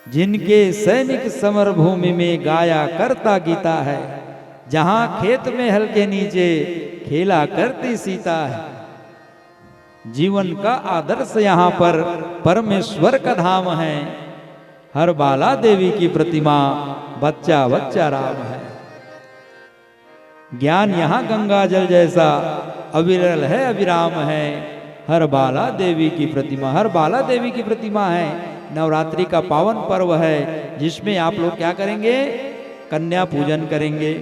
जिनके सैनिक समर भूमि में गाया करता गीता है, जहाँ खेत में हल के नीचे खेला करती सीता है। जीवन का आदर्श यहाँ पर परमेश्वर का धाम है, हर बाला देवी की प्रतिमा, बच्चा बच्चा राम है। ज्ञान यहाँ गंगा जल जैसा अविरल है, अविराम है, हर बाला देवी की प्रतिमा। हर बाला देवी की प्रतिमा है। नवरात्रि का पावन पर्व है, जिसमें आप लोग क्या करेंगे? कन्या पूजन करेंगे।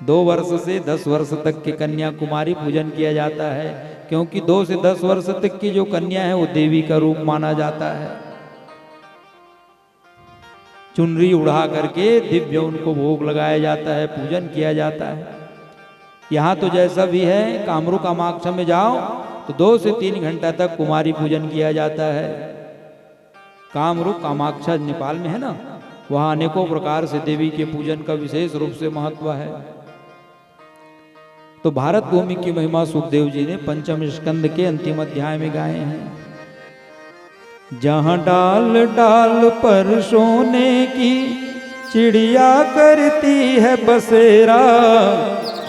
2 वर्ष से 10 वर्ष तक के कन्या कुमारी पूजन किया जाता है, क्योंकि 2 से 10 वर्ष तक की जो कन्या है वो देवी का रूप माना जाता है। चुनरी उड़ा करके दिव्य उनको भोग लगाया जाता है, पूजन किया जाता है। यहाँ तो जैसा भी है, कामरू कामाख्या में जाओ तो 2 से 3 घंटा तक कुमारी पूजन किया जाता है। कामरू कामाख्या नेपाल में है ना, वहाँ अनेकों प्रकार से देवी के पूजन का विशेष रूप से महत्व है। तो भारत भूमि की महिमा सुखदेव जी ने पंचम स्कंद के अंतिम अध्याय में गाए हैं। जहाँ डाल डाल पर सोने की चिड़िया करती है बसेरा,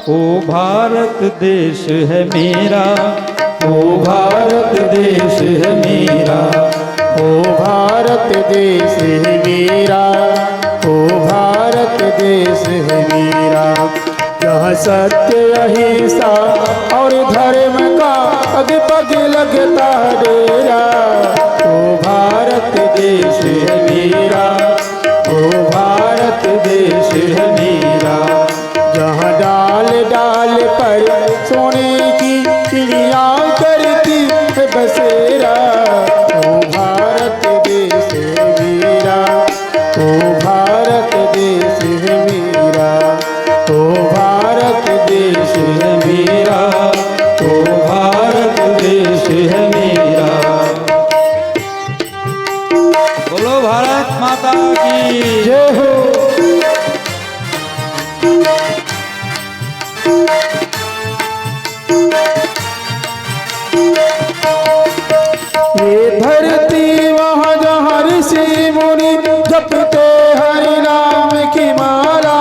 ओ भारत देश है मेरा, ओ भारत देश है मेरा, ओ भारत देश है मेरा, ओ भारत देश है मेरा। जहाँ सत्य अहिंसा और धर्म का पग पग लगता डेरा, ओ भारत देश है मेरा, ओ भारत देश है मेरा। जहाँ डाल डाल पर सोने की चिड़िया करती है बसेरा, ओ भारत देश है मेरा, ओ भारत देश है मेरा, ओ भारत देश है मेरा, ओ भारत देश है मेरा। बोलो भारत माता की जय हो। ये धरती वहाँ जहाँ ऋषि मुनि जपते हरि नाम की माला,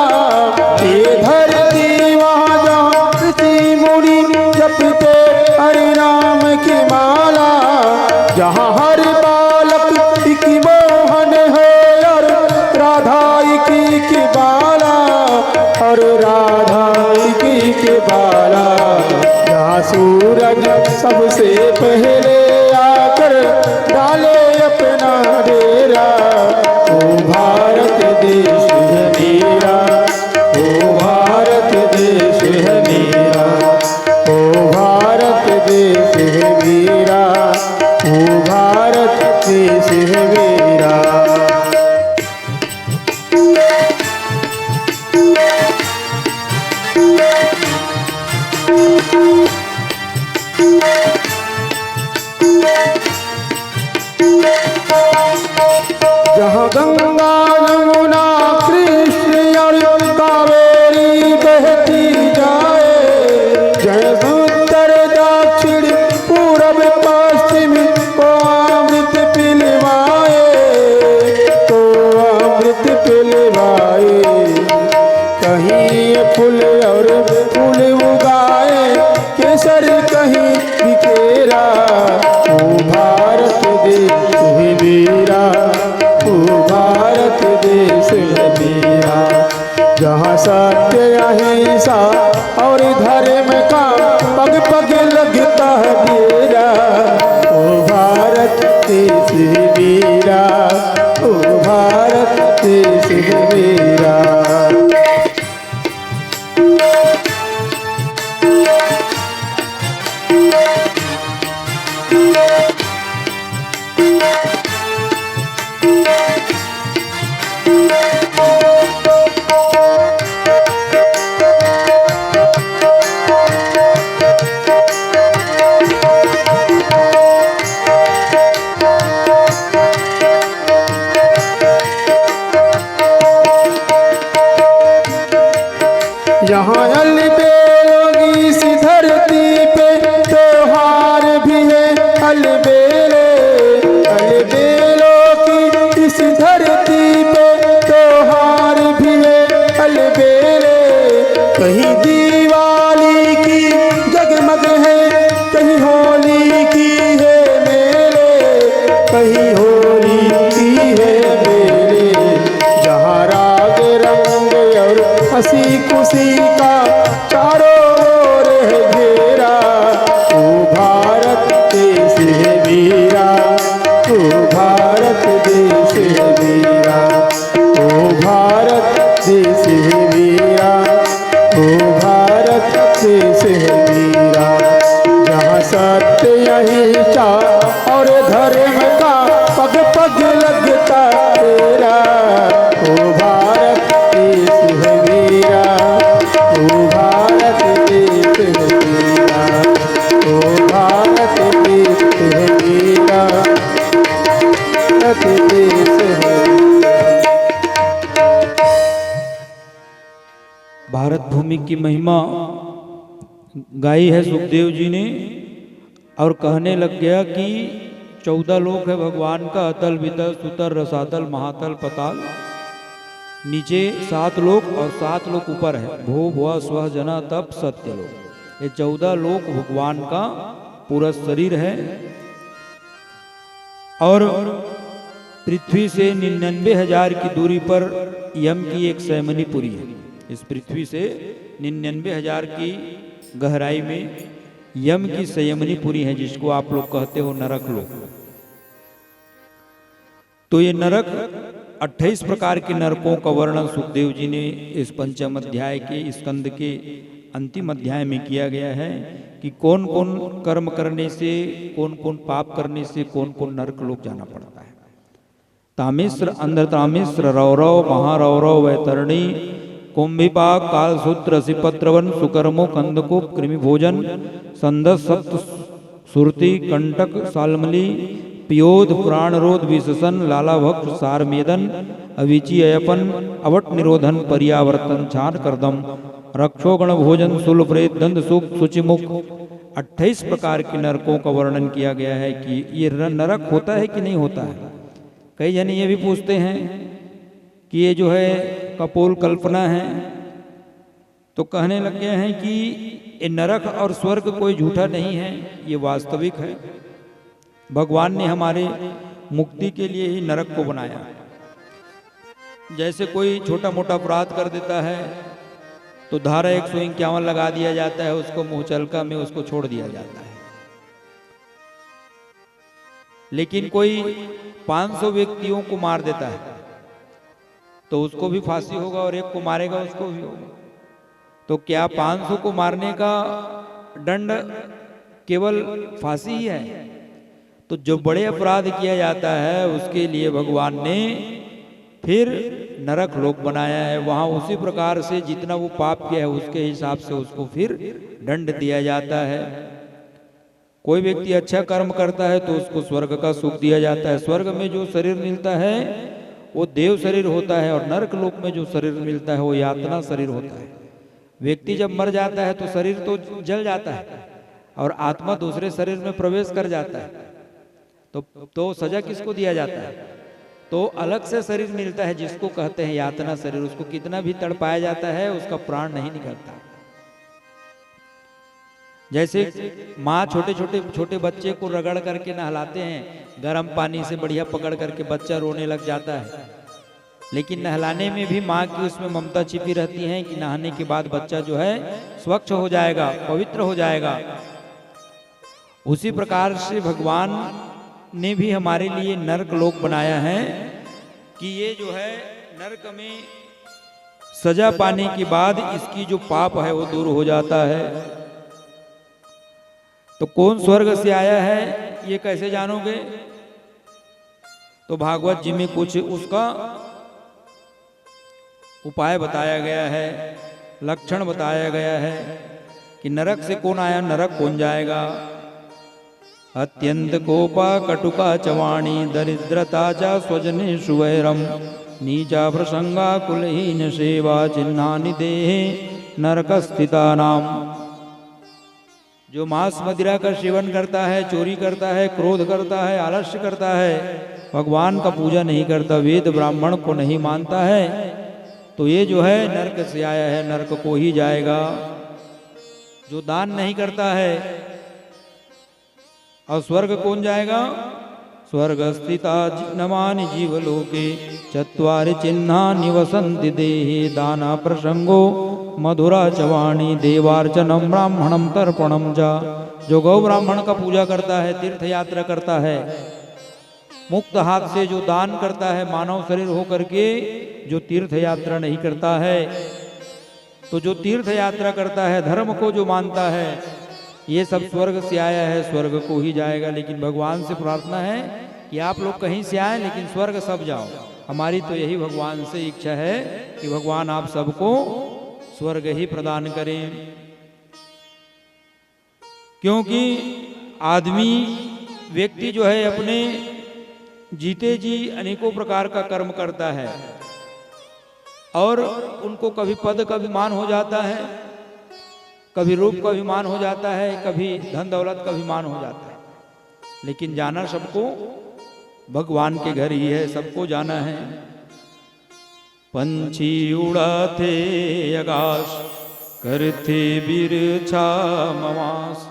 ये धरती वहाँ जहाँ ऋषि मुनि जपते हरि नाम की माला, जहाँ हर बालक की मोहन है और राधा की बाला, और राधा की बाला। जहाँ सूरज सबसे पहले आकर डाले अपना डेरा, ओ भारत देश है मेरा, ओ भारत देश है मेरा, ओ भारत देश है मेरा, ओ भारत देश है मेरा। जहाँ गंगा यमुना कृष्ण और कावेरी बहती जाए, जय उत्तर दक्षिण पूरब पश्चिम को अमृत पिलवाए, तो अमृत पिलवाए। कहीं फूल और फूल उगाए, केसर कहीं बिखेरा, ओ भारत देश है मेरा, ओ भारत देश सा और धर्म का पग पग लगता है डेरा। ओ भारत देश मेरा, ओ भारत देश मेरा। यहाँ अलबेलों की इस धरती पे त्योहार भी है अलबेले। अलबेलों की इस धरती पे त्योहार भी है अलबेले। कहीं दिवाली की जगमग है, कहीं होली की है मेले, कहीं होली की है मेले। जहाँ राग रंग और हंसी खुशी का चारों ओर है घेरा। ओ भारत देश है मेरा, ओ भारत देश है मेरा, ओ भारत देश है मेरा, ओ भारत देश है मेरा। जहाँ सत्य अहिंसा और धर्म का पग पग लगता तेरा। ओ भारत देश है मेरा, ओ भारत देश है मेरा, ओ भारत देश है मेरा, भारत देश है। भारत भूमि की महिमा गाई है सुखदेव जी ने और कहने लग गया कि 14 लोक है भगवान का, अतल वितल सुतल रसातल महातल पताल। नीचे 7 लोक और 7 लोक ऊपर है, भो भुआ स्व जना तप सत्य लोक। ये 14 लोक भगवान का पूरा शरीर है और पृथ्वी से 99,000 की दूरी पर यम की एक सैमनीपुरी है। इस पृथ्वी से 99,000 की गहराई में यम की संयमनीपुरी है, जिसको आप लोग कहते हो नरक लोक। तो ये नरक 28 प्रकार के नरकों का वर्णन सुखदेव जी ने इस पंचम अध्याय के स्कंद के अंतिम अध्याय में किया गया है कि कौन कौन कर्म करने से, कौन कौन पाप करने से कौन कौन नरक लोक जाना पड़ता है। तामिश्र, अंधतामिश्र, रौरव, महारौरव, वैतरणी, कुंभिपाक, कालसूत्र, सिपत्रवन, सुकर्मो, कंदकूप, कृमि भोजन, संदस, सप्त सुरति, कंटक, सालमली, पियोध, प्राणरोध, विशसन, लालाभक्ष, सारमेदन, अविची, अयपन, अवट निरोधन, पर्यावर्तन, छान करदम, रक्षोगण भोजन, सुल प्रेत, दंड सुख, सुचिमुख। 28 प्रकार के नरकों का वर्णन किया गया है कि ये नरक होता है कि नहीं होता है। कई जन ये भी पूछते हैं कि ये जो है कपोल कल्पना है, तो कहने लग गए हैं कि ये नरक और स्वर्ग कोई झूठा नहीं है, ये वास्तविक है। भगवान ने हमारे मुक्ति के लिए ही नरक को बनाया। जैसे कोई छोटा मोटा अपराध कर देता है तो धारा 151 लगा दिया जाता है, उसको मुंहचलका में उसको छोड़ दिया जाता है। लेकिन कोई 500 व्यक्तियों को मार देता है तो उसको भी फांसी होगा, और एक को मारेगा उसको भी होगा। तो क्या 500 को मारने का दंड केवल फांसी ही है? तो जो बड़े अपराध किया जाता है उसके लिए भगवान ने फिर नरक लोक बनाया है। वहां उसी प्रकार से जितना वो पाप किया है उसके हिसाब से उसको फिर दंड दिया जाता है। कोई व्यक्ति अच्छा कर्म करता है तो उसको स्वर्ग का सुख दिया जाता है। स्वर्ग में जो शरीर मिलता है वो देव शरीर होता है, और नरक लोक में जो शरीर मिलता है वो यातना शरीर होता है। व्यक्ति जब मर जाता है तो शरीर तो जल जाता है और आत्मा दूसरे शरीर में प्रवेश कर जाता है। तो सजा किसको दिया जाता है? तो अलग से शरीर मिलता है जिसको कहते हैं यातना शरीर। उसको कितना भी तड़पाया जाता है उसका प्राण नहीं निकलता। जैसे माँ छोटे बच्चे को रगड़ करके नहलाते हैं, गर्म पानी से बढ़िया पकड़ करके बच्चा रोने लग जाता है, लेकिन नहलाने में भी माँ की उसमें ममता छिपी रहती है कि नहाने के बाद बच्चा जो है स्वच्छ हो जाएगा, पवित्र हो जाएगा। उसी प्रकार से भगवान ने भी हमारे लिए नरक लोक बनाया है कि ये जो है नरक में सजा पाने के बाद इसकी जो पाप है वो दूर हो जाता है। तो कौन स्वर्ग से आया है ये कैसे जानोगे? तो भागवत जी में कुछ उसका उपाय बताया गया है, लक्षण बताया गया है कि नरक से कौन आया, नरक कौन जाएगा। अत्यंत कोपा कटुका चवाणी दरिद्रता च स्वजने सुवैरम नीचा प्रसंगा कुलहीन सेवा चिन्हानि देहे नरक स्थिता नाम। जो मांस मदिरा का सेवन करता है, चोरी करता है, क्रोध करता है, आलस्य करता है, भगवान का पूजा नहीं करता, वेद ब्राह्मण को नहीं मानता है, तो ये जो है नरक से आया है, नरक को ही जाएगा। जो दान नहीं करता है, और स्वर्ग कौन जाएगा? स्वर्ग स्थिता नमानि जीवलोके चत्वारि चिन्हा निवसन्ति देहे दाना प्रसंगो मधुरा चवाणी देवार्चनम ब्राह्मणम तर्पणम जा। जो गौ ब्राह्मण का पूजा करता है, तीर्थ यात्रा करता है, मुक्त हाथ से जो दान करता है, मानव शरीर होकर के जो तीर्थ यात्रा नहीं करता है, तो जो तीर्थ यात्रा करता है, धर्म को जो मानता है, ये सब स्वर्ग से आया है, स्वर्ग को ही जाएगा। लेकिन भगवान से प्रार्थना है कि आप लोग कहीं से आए लेकिन स्वर्ग सब जाओ। हमारी तो यही भगवान से इच्छा है कि भगवान आप सबको स्वर्ग ही प्रदान करें। क्योंकि आदमी व्यक्ति जो है अपने जीते जी अनेकों प्रकार का कर्म करता है और उनको कभी पद का अभिमान हो जाता है, कभी रूप का अभिमान हो जाता है, कभी धन दौलत का अभिमान हो जाता है। लेकिन जाना सबको भगवान के घर ही है, सबको जाना है। पंछी उड़ाते आकाश करते बिरछा मवास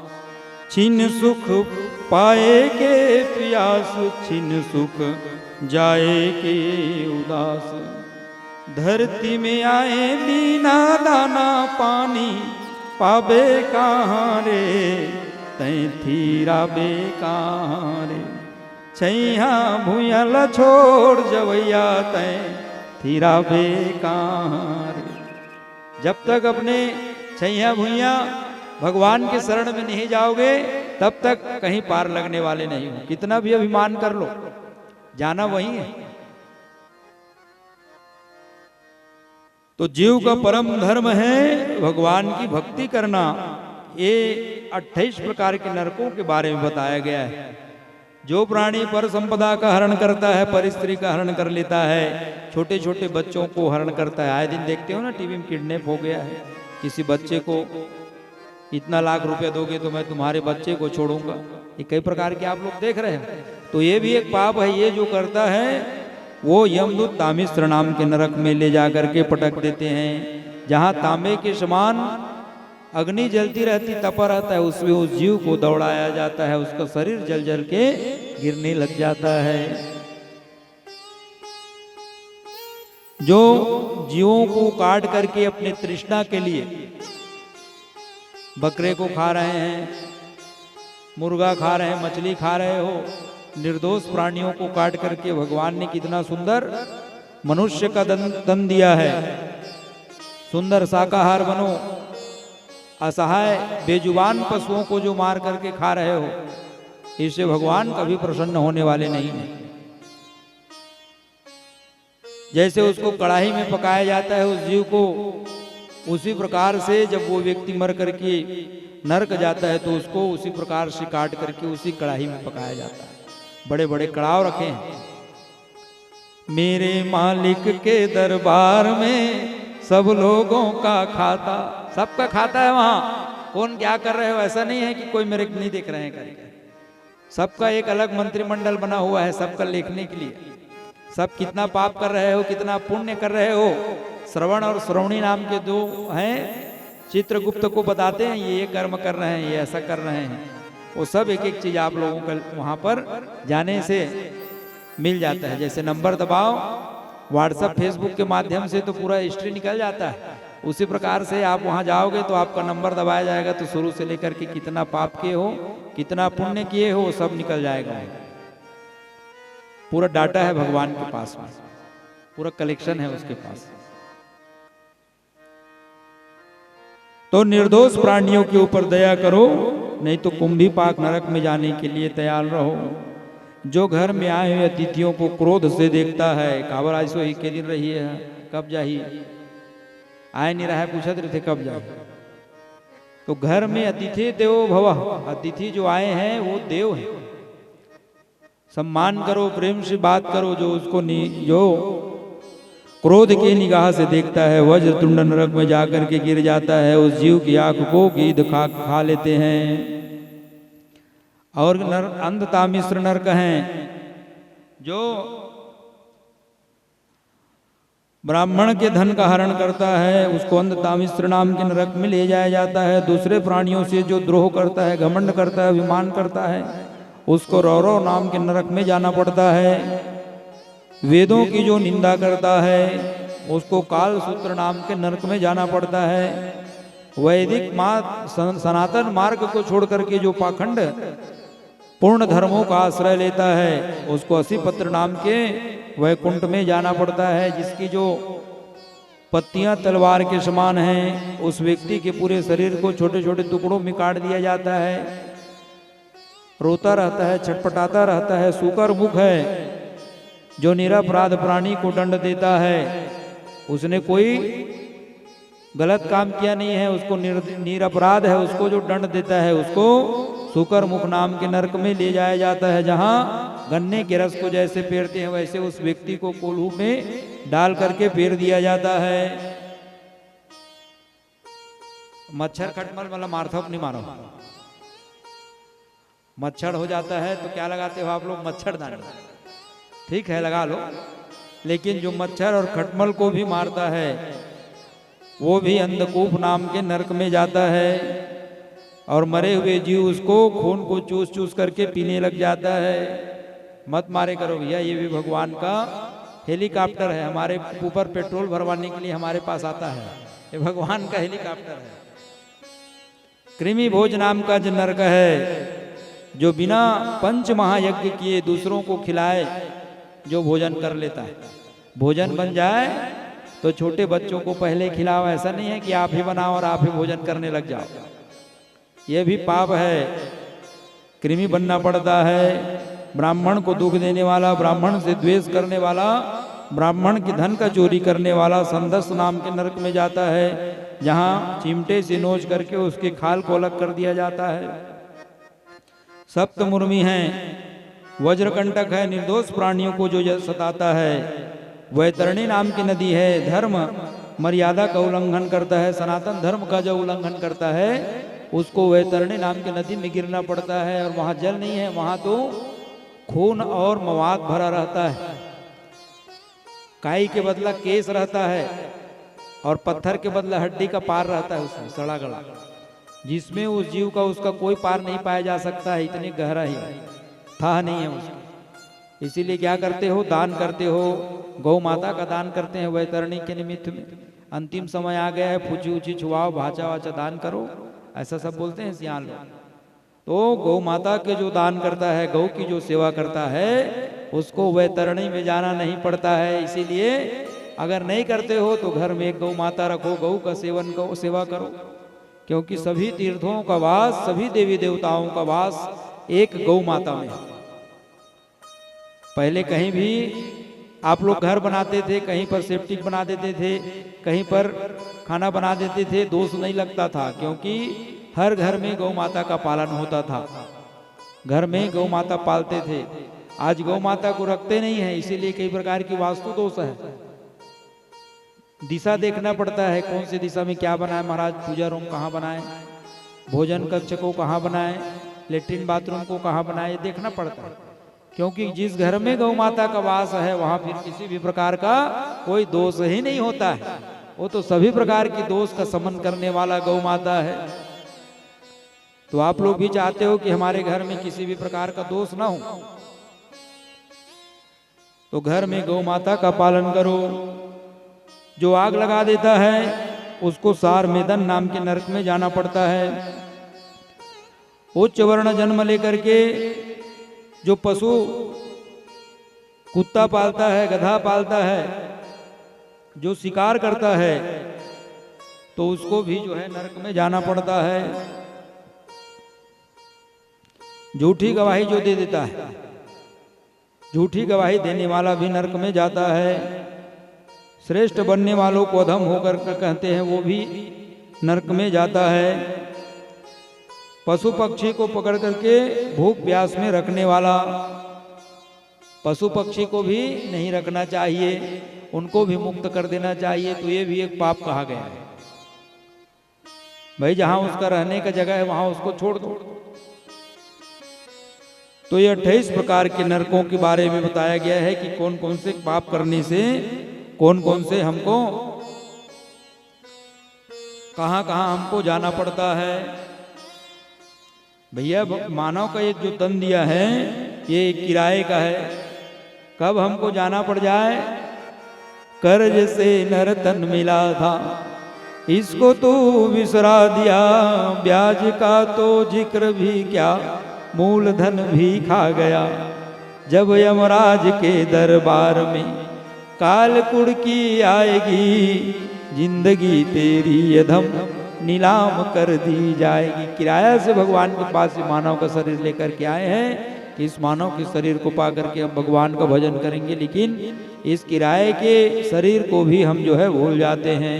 छिन सुख पाए के प्यास छिन सुख जाए के उदास। धरती में आए बिना दाना पानी पाबे कहाँ रे तैं थीरा बे कहाँ रे छैया भूयल छोड़ जवैया तैं थीरा बे कहाँ रे। जब तक अपने छैया भूया भगवान के शरण में नहीं जाओगे तब तक कहीं पार लगने वाले नहीं हो। कितना भी अभिमान कर लो, जाना वही है। तो जीव का परम धर्म है भगवान की भक्ति करना। ये 28 प्रकार के नरकों के बारे में बताया गया है। जो प्राणी पर संपदा का हरण करता है, पर स्त्री का हरण कर लेता है, छोटे छोटे बच्चों को हरण करता है। आए दिन देखते हो ना टीवी में किडनैप हो गया है किसी बच्चे को, इतना लाख रुपया दोगे तो मैं तुम्हारे बच्चे को छोड़ूंगा। ये कई प्रकार के आप लोग देख रहे हैं। तो ये भी एक पाप है। ये जो करता है वो यमदूत तामिस्त्र नाम के नरक में ले जाकर के पटक देते हैं। जहां तांबे के समान अग्नि जलती रहती, तपा रहता है, उसमें उस जीव को दौड़ाया जाता है, उसका शरीर जल जल के गिरने लग जाता है। जो जीवों को काट करके अपने तृष्णा के लिए बकरे को खा रहे हैं, मुर्गा खा रहे हैं, मछली खा रहे हो, निर्दोष प्राणियों को काट करके भगवान ने कितना सुंदर मनुष्य का दन दिया है। सुंदर शाकाहार बनो। असहाय बेजुबान पशुओं को जो मार करके खा रहे हो, इससे भगवान कभी प्रसन्न होने वाले नहीं है। जैसे उसको कढ़ाई में पकाया जाता है उस जीव को, उसी प्रकार से जब वो व्यक्ति मर करके नरक जाता है तो उसको उसी प्रकार से काट करके उसी कढ़ाई में पकाया जाता है। बड़े बड़े कड़ाव रखे हैं। मेरे मालिक के दरबार में सब लोगों का खाता, सबका खाता है। वहां कौन क्या कर रहे हो ऐसा नहीं है कि कोई मेरे नहीं देख रहे हैं करके। सबका एक अलग मंत्रिमंडल बना हुआ है सबका लेखने के लिए। सब कितना पाप कर रहे हो, कितना पुण्य कर रहे हो। श्रवण और श्रवणी नाम के दो हैं, चित्रगुप्त को बताते हैं ये कर्म कर रहे हैं, ये ऐसा कर रहे हैं। वो सब एक एक चीज आप लोगों को वहां पर जाने से मिल जाता है। जैसे नंबर दबाओ व्हाट्सएप फेसबुक के माध्यम से तो पूरा हिस्ट्री निकल जाता है, उसी प्रकार से आप वहां जाओगे तो आपका नंबर दबाया जाएगा, तो शुरू से लेकर के कितना पाप किए हो, कितना पुण्य किए हो, सब निकल जाएगा। पूरा डाटा है भगवान के पास में, पूरा कलेक्शन है उसके पास। तो निर्दोष प्राणियों के ऊपर दया करो, नहीं तो कुंभी पाक नरक में जाने के लिए तैयार रहो। जो घर में आए हुए अतिथियों को क्रोध से देखता है, काबर आज सो के दिन रही है, कब जाही, आए नहीं रहा है, पूछत रहे थे कब जाए। तो घर में अतिथि देवो भव, अतिथि जो आए हैं वो देव है, सम्मान करो, प्रेम से बात करो। जो उसको जो क्रोध की निगाह से देखता है, वज्र तुंड नरक में जाकर के गिर जाता है। उस जीव की आंख को गीध खा लेते हैं। और अंधता मिश्र नरक हैं, जो ब्राह्मण के धन का हरण करता है, उसको अंधता मिश्र नाम के नरक में ले जाया जाता है। दूसरे प्राणियों से जो द्रोह करता है, घमंड करता है, अभिमान करता है, उसको रौरव नाम के नरक में जाना पड़ता है। वेदों की जो निंदा करता है, उसको काल सूत्र नाम के नरक में जाना पड़ता है। वैदिक सनातन मार्ग को छोड़ करके जो पाखंड पूर्ण धर्मों का आश्रय लेता है, उसको असीपत्र नाम के वैकुंठ में जाना पड़ता है। जिसकी जो पत्तियां तलवार के समान हैं, उस व्यक्ति के पूरे शरीर को छोटे छोटे टुकड़ों में काट दिया जाता है। रोता रहता है, छटपटाता रहता है, सूकर मुख है। जो निरपराध प्राणी को दंड देता है, उसने कोई गलत काम किया नहीं है, उसको निरपराध है, उसको जो दंड देता है उसको सूकर मुख नाम के नरक में ले जाया जाता है। जहां गन्ने के रस को जैसे पेरते हैं, वैसे उस व्यक्ति को कोल्हू में डाल करके पेर दिया जाता है। मच्छर खटमल मतलब मारथोप नहीं मारो, मच्छर हो जाता है तो क्या लगाते हो आप लोग, मच्छरदानी, ठीक है लगा लो। लेकिन जो मच्छर और खटमल को भी मारता है, वो भी अंधकूप नाम के नरक में जाता है। और मरे हुए जीव उसको खून को चूस चूस करके पीने लग जाता है। मत मारे करो भैया, ये भी भगवान का हेलीकॉप्टर है, हमारे ऊपर पेट्रोल भरवाने के लिए हमारे पास आता है, ये भगवान का हेलीकॉप्टर है। कृमि भोज नाम का जो नरक है, जो बिना पंच महायज्ञ किए दूसरों को खिलाए, जो भोजन कर लेता है, भोजन बन जाए तो छोटे बच्चों को पहले खिलाओ। ऐसा नहीं है कि आप ही बनाओ और आप ही भोजन करने लग जाओ, यह भी पाप है। कृमि बनना पड़ता है। ब्राह्मण को दुख देने वाला, ब्राह्मण से द्वेष करने वाला, ब्राह्मण के धन का चोरी करने वाला संदस नाम के नरक में जाता है, जहां चिमटे से नोच करके उसके खाल को अलग कर दिया जाता है। सप्तमुर्मी हैं, वज्रकंटक है, निर्दोष प्राणियों को जो सताता है। वैतरणी नाम की नदी है, धर्म मर्यादा का उल्लंघन करता है, सनातन धर्म का जो उल्लंघन करता है, उसको वैतरणी नाम की नदी में गिरना पड़ता है। और वहां जल नहीं है, वहां तो खून और मवाद भरा रहता है। काई के बदला केस रहता है, और पत्थर के बदला हड्डी का पार रहता है, उसमें सड़ा गला, जिसमें उस जीव का उसका कोई पार नहीं पाया जा सकता है, इतनी गहरा ही था नहीं है उसका। इसीलिए क्या करते हो, दान करते हो, गौ माता का दान करते हैं वैतरणी के निमित्त में। अंतिम समय आ गया है, फूची ऊंची छुआओ, भाचा वाचा दान करो, ऐसा सब बोलते हैं सियान लोग। तो गौ माता के जो दान करता है, गौ की जो सेवा करता है, उसको वैतरणी में जाना नहीं पड़ता है। इसीलिए अगर नहीं करते हो तो घर में एक गौ माता रखो, गौ का सेवन गौ सेवा करो, क्योंकि सभी तीर्थों का वास, सभी देवी देवताओं का वास एक गौ माता में। पहले कहीं भी आप लोग घर बनाते थे, कहीं पर सेप्टिक बना देते थे, कहीं पर खाना बना देते थे, दोष नहीं लगता था, क्योंकि हर घर में गौ माता का पालन होता था, घर में गौ माता पालते थे। आज गौ माता को रखते नहीं है, इसीलिए कई प्रकार की वास्तु दोष है। दिशा देखना पड़ता है, कौन सी दिशा में क्या बनाए महाराज, पूजा रूम कहाँ बनाए, भोजन कक्ष को कहाँ बनाए, लेट्रिन बाथरूम को कहाँ बनाए, देखना पड़ता है। क्योंकि जिस घर में गौ माता का वास है, वहां फिर किसी भी प्रकार का कोई दोष ही नहीं होता है, वो तो सभी प्रकार की दोष का शमन करने वाला गौ माता है। तो आप लोग भी चाहते हो कि हमारे घर में किसी भी प्रकार का दोष ना हो, तो घर में गौ माता का पालन करो। जो आग लगा देता है उसको सार मेदन नाम के नरक में जाना पड़ता है। उच्च वर्ण जन्म लेकर के जो पशु कुत्ता पालता है, गधा पालता है, जो शिकार करता है, तो उसको भी जो है नरक में जाना पड़ता है। झूठी गवाही जो दे देता है, झूठी गवाही देने वाला भी नरक में जाता है। श्रेष्ठ बनने वालों को अधम होकर कहते हैं, वो भी नरक में जाता है। पशु पक्षी को पकड़ करके भूख प्यास में रखने वाला, पशु पक्षी को भी नहीं रखना चाहिए, उनको भी मुक्त कर देना चाहिए। तो ये भी एक पाप कहा गया है। भाई जहां उसका रहने का जगह है वहां उसको छोड़ दो। तो ये 28 प्रकार के नरकों के बारे में बताया गया है कि कौन कौन से पाप करने से कौन कौन से हमको कहां कहां हमको जाना पड़ता है। भैया मानव का एक जो तन दिया है ये किराए का है। कब हमको जाना पड़ जाए, कर्ज से नर तन मिला था, इसको तो विसरा दिया, ब्याज का तो जिक्र भी क्या, मूलधन भी खा गया। जब यमराज के दरबार में काल कुड़की आएगी, जिंदगी तेरी यधम नीलाम कर दी जाएगी। किराया से भगवान के पास मानव का शरीर लेकर के आए हैं कि इस मानव के शरीर को पा करके हम भगवान का भजन करेंगे, लेकिन इस किराए के शरीर को भी हम जो है भूल जाते हैं।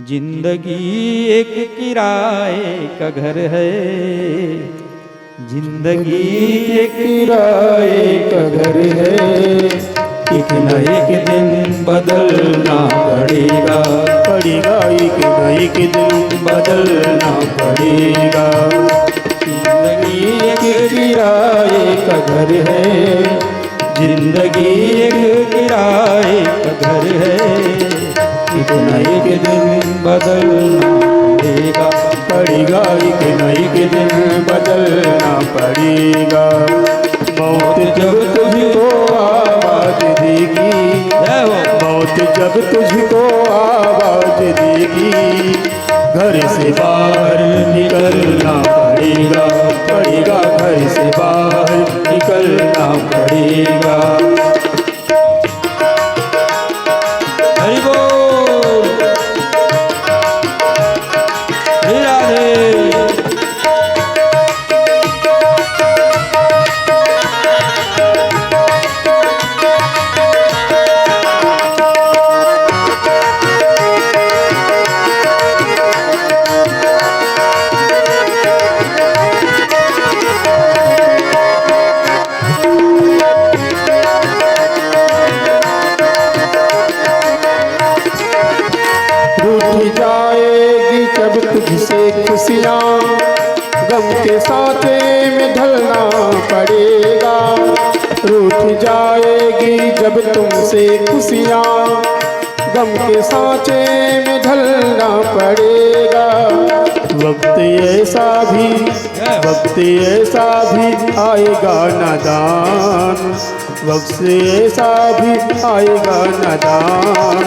जिंदगी एक किराए का घर है, जिंदगी एक किराए का घर है, एक न एक दिन बदलना पड़ेगा, पड़ेगा एक न एक दिन बदलना पड़ेगा। जिंदगी एक किराए का घर है, जिंदगी एक किराए का घर है, एक न एक दिन बदलना पड़ेगा, पड़ेगा एक न एक दिन बदलना पड़ेगा। मौत जब तुझको आवाज देगी, मौत जब तुझको आवाज देगी, घर से बाहर निकलना पड़ेगा, पड़ेगा घर से बाहर निकलना पड़ेगा। हरि बोल, हे राधे। रूठ जाएगी जब तुझसे खुशियाँ, गम के साथे में ढलना पड़ेगा। रूठ जाएगी जब तुमसे खुशियाँ, गम के साथे में ढलना पड़ेगा। वक्त ऐसा भी आएगा नादान, वक्त ऐसा भी आएगा नादान।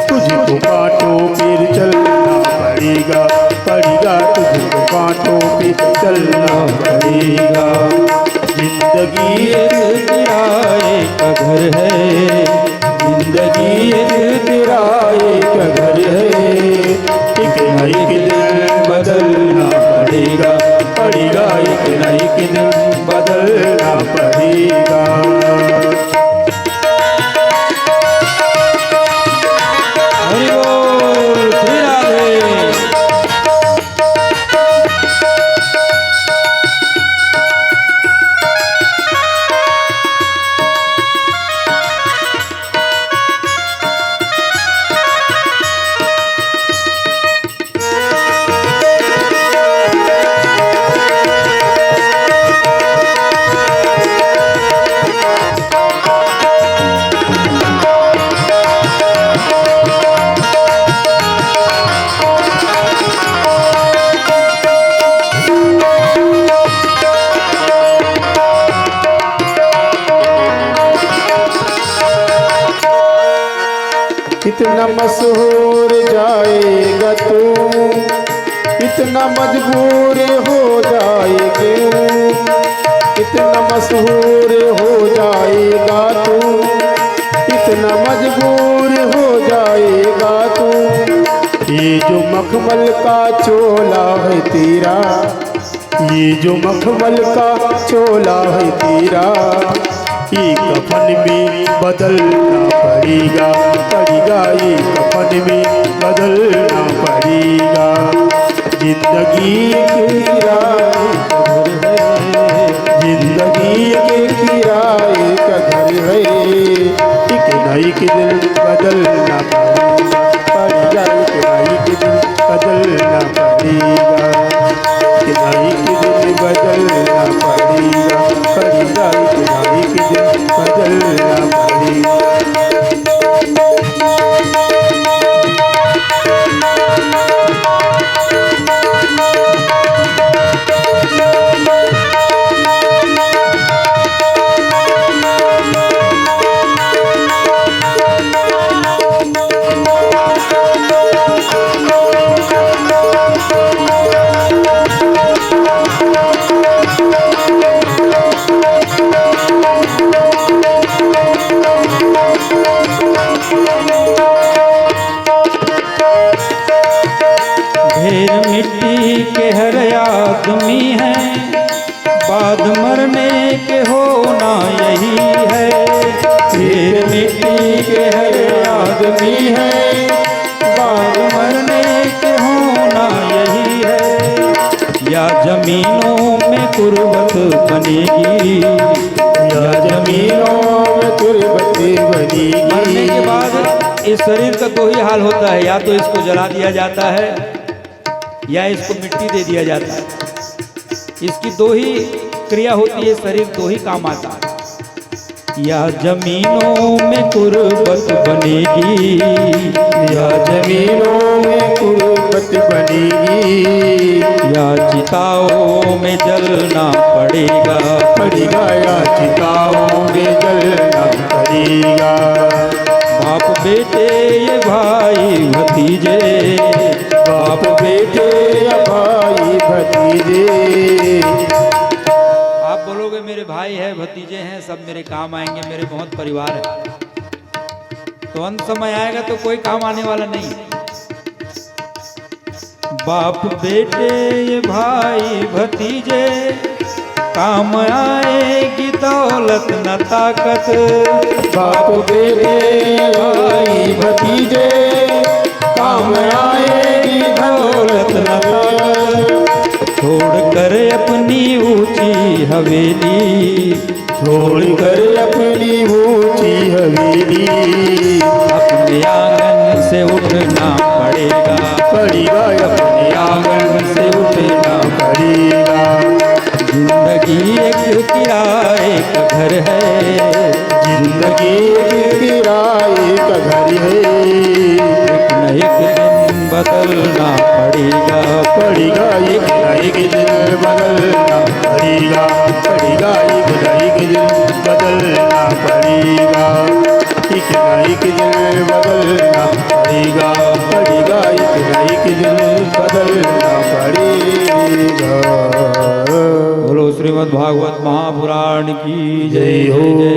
तुझको कांटों पर चलना पड़ेगा, पड़ेगा तुझको कांटों पे चलना पड़ेगा। जिंदगी एक किराए का घर है, जिंदगी एक किराए का घर है, एक न एक दिन बदलना पड़ेगा, पड़ेगा एक न एक दिन बदलना पड़ेगा। हरि बोल, श्री राधे। इतना मशहूर जाएगा तू, इतना मजबूर हो जाएगी, इतना मशहूर हो जाएगा तू, इतना मजबूर हो जाएगा तू। ये जो मखमल का चोला है तेरा, ये जो मखमल का चोला है तेरा, ये कफन में बदलना पड़ेगा, पड़ेगा ये कफन में बदलना पड़ेगा। जिंदगी के किराए का घर है, जिंदगी के किराए का घर है, एक न एक दिन बदलना पड़ेगा, पड़ेगा एक न एक दिन बदलना पड़ेगा, एक न एक दिन बदलना पड़ेगा, पड़ेगा एक न एक दिन बदलना पड़ेगा। ढेर मिट्टी के हर आदमी है, बाद मरने के होना यही है। ढेर मिट्टी के हर आदमी है, बाद मरने के होना यही है। या जमीनों में कुर्बत बनेगी, या जमीनों में तुरबत बनेगी। मरने के बाद इस शरीर का दो ही हाल होता है, या तो इसको जला दिया जाता है या इसको मिट्टी दे दिया जाता है। इसकी दो ही क्रिया होती है, शरीर दो ही काम आता है। या जमीनों में कुर्बत बनेगी, या जमीनों में कुर्बत बनेगी, या चिताओं में जलना पड़ेगा, पड़ेगा या चिताओं में जलना पड़ेगा। बाप बेटे ये भाई भतीजे, बाप बेटे या भाई भतीजे। आप बोलोगे मेरे भाई है भतीजे हैं, सब मेरे काम आएंगे, मेरे बहुत परिवार है, तो अंत समय आएगा तो कोई काम आने वाला नहीं। बाप बेटे ये भाई भतीजे, काम आएगी दौलत न ताकत। बाप बेटे भाई भतीजे, काम आएगी दौलत न ताकत। छोड़कर अपनी ऊंची हवेली, छोड़कर अपनी ऊंची हवेली, अपने आंगन से उठना पड़ेगा, पड़ेगा अपने आंगन से उठना पड़ेगा। जिंदगी एक किराए का घर है, जिंदगी एक किराए का घर है, एक न एक दिन बदलना पड़ेगा, पड़ेगा एक न एक दिन बदलना पड़ेगा, पड़ेगा एक न एक दिन बदलना पड़ेगा, एक न एक दिन बदलना पड़ेगा, पड़ेगा एक न एक दिन बदलना पड़ेगा। बोलो श्रीमद् भागवत महापुराण की जय जय हो। हो।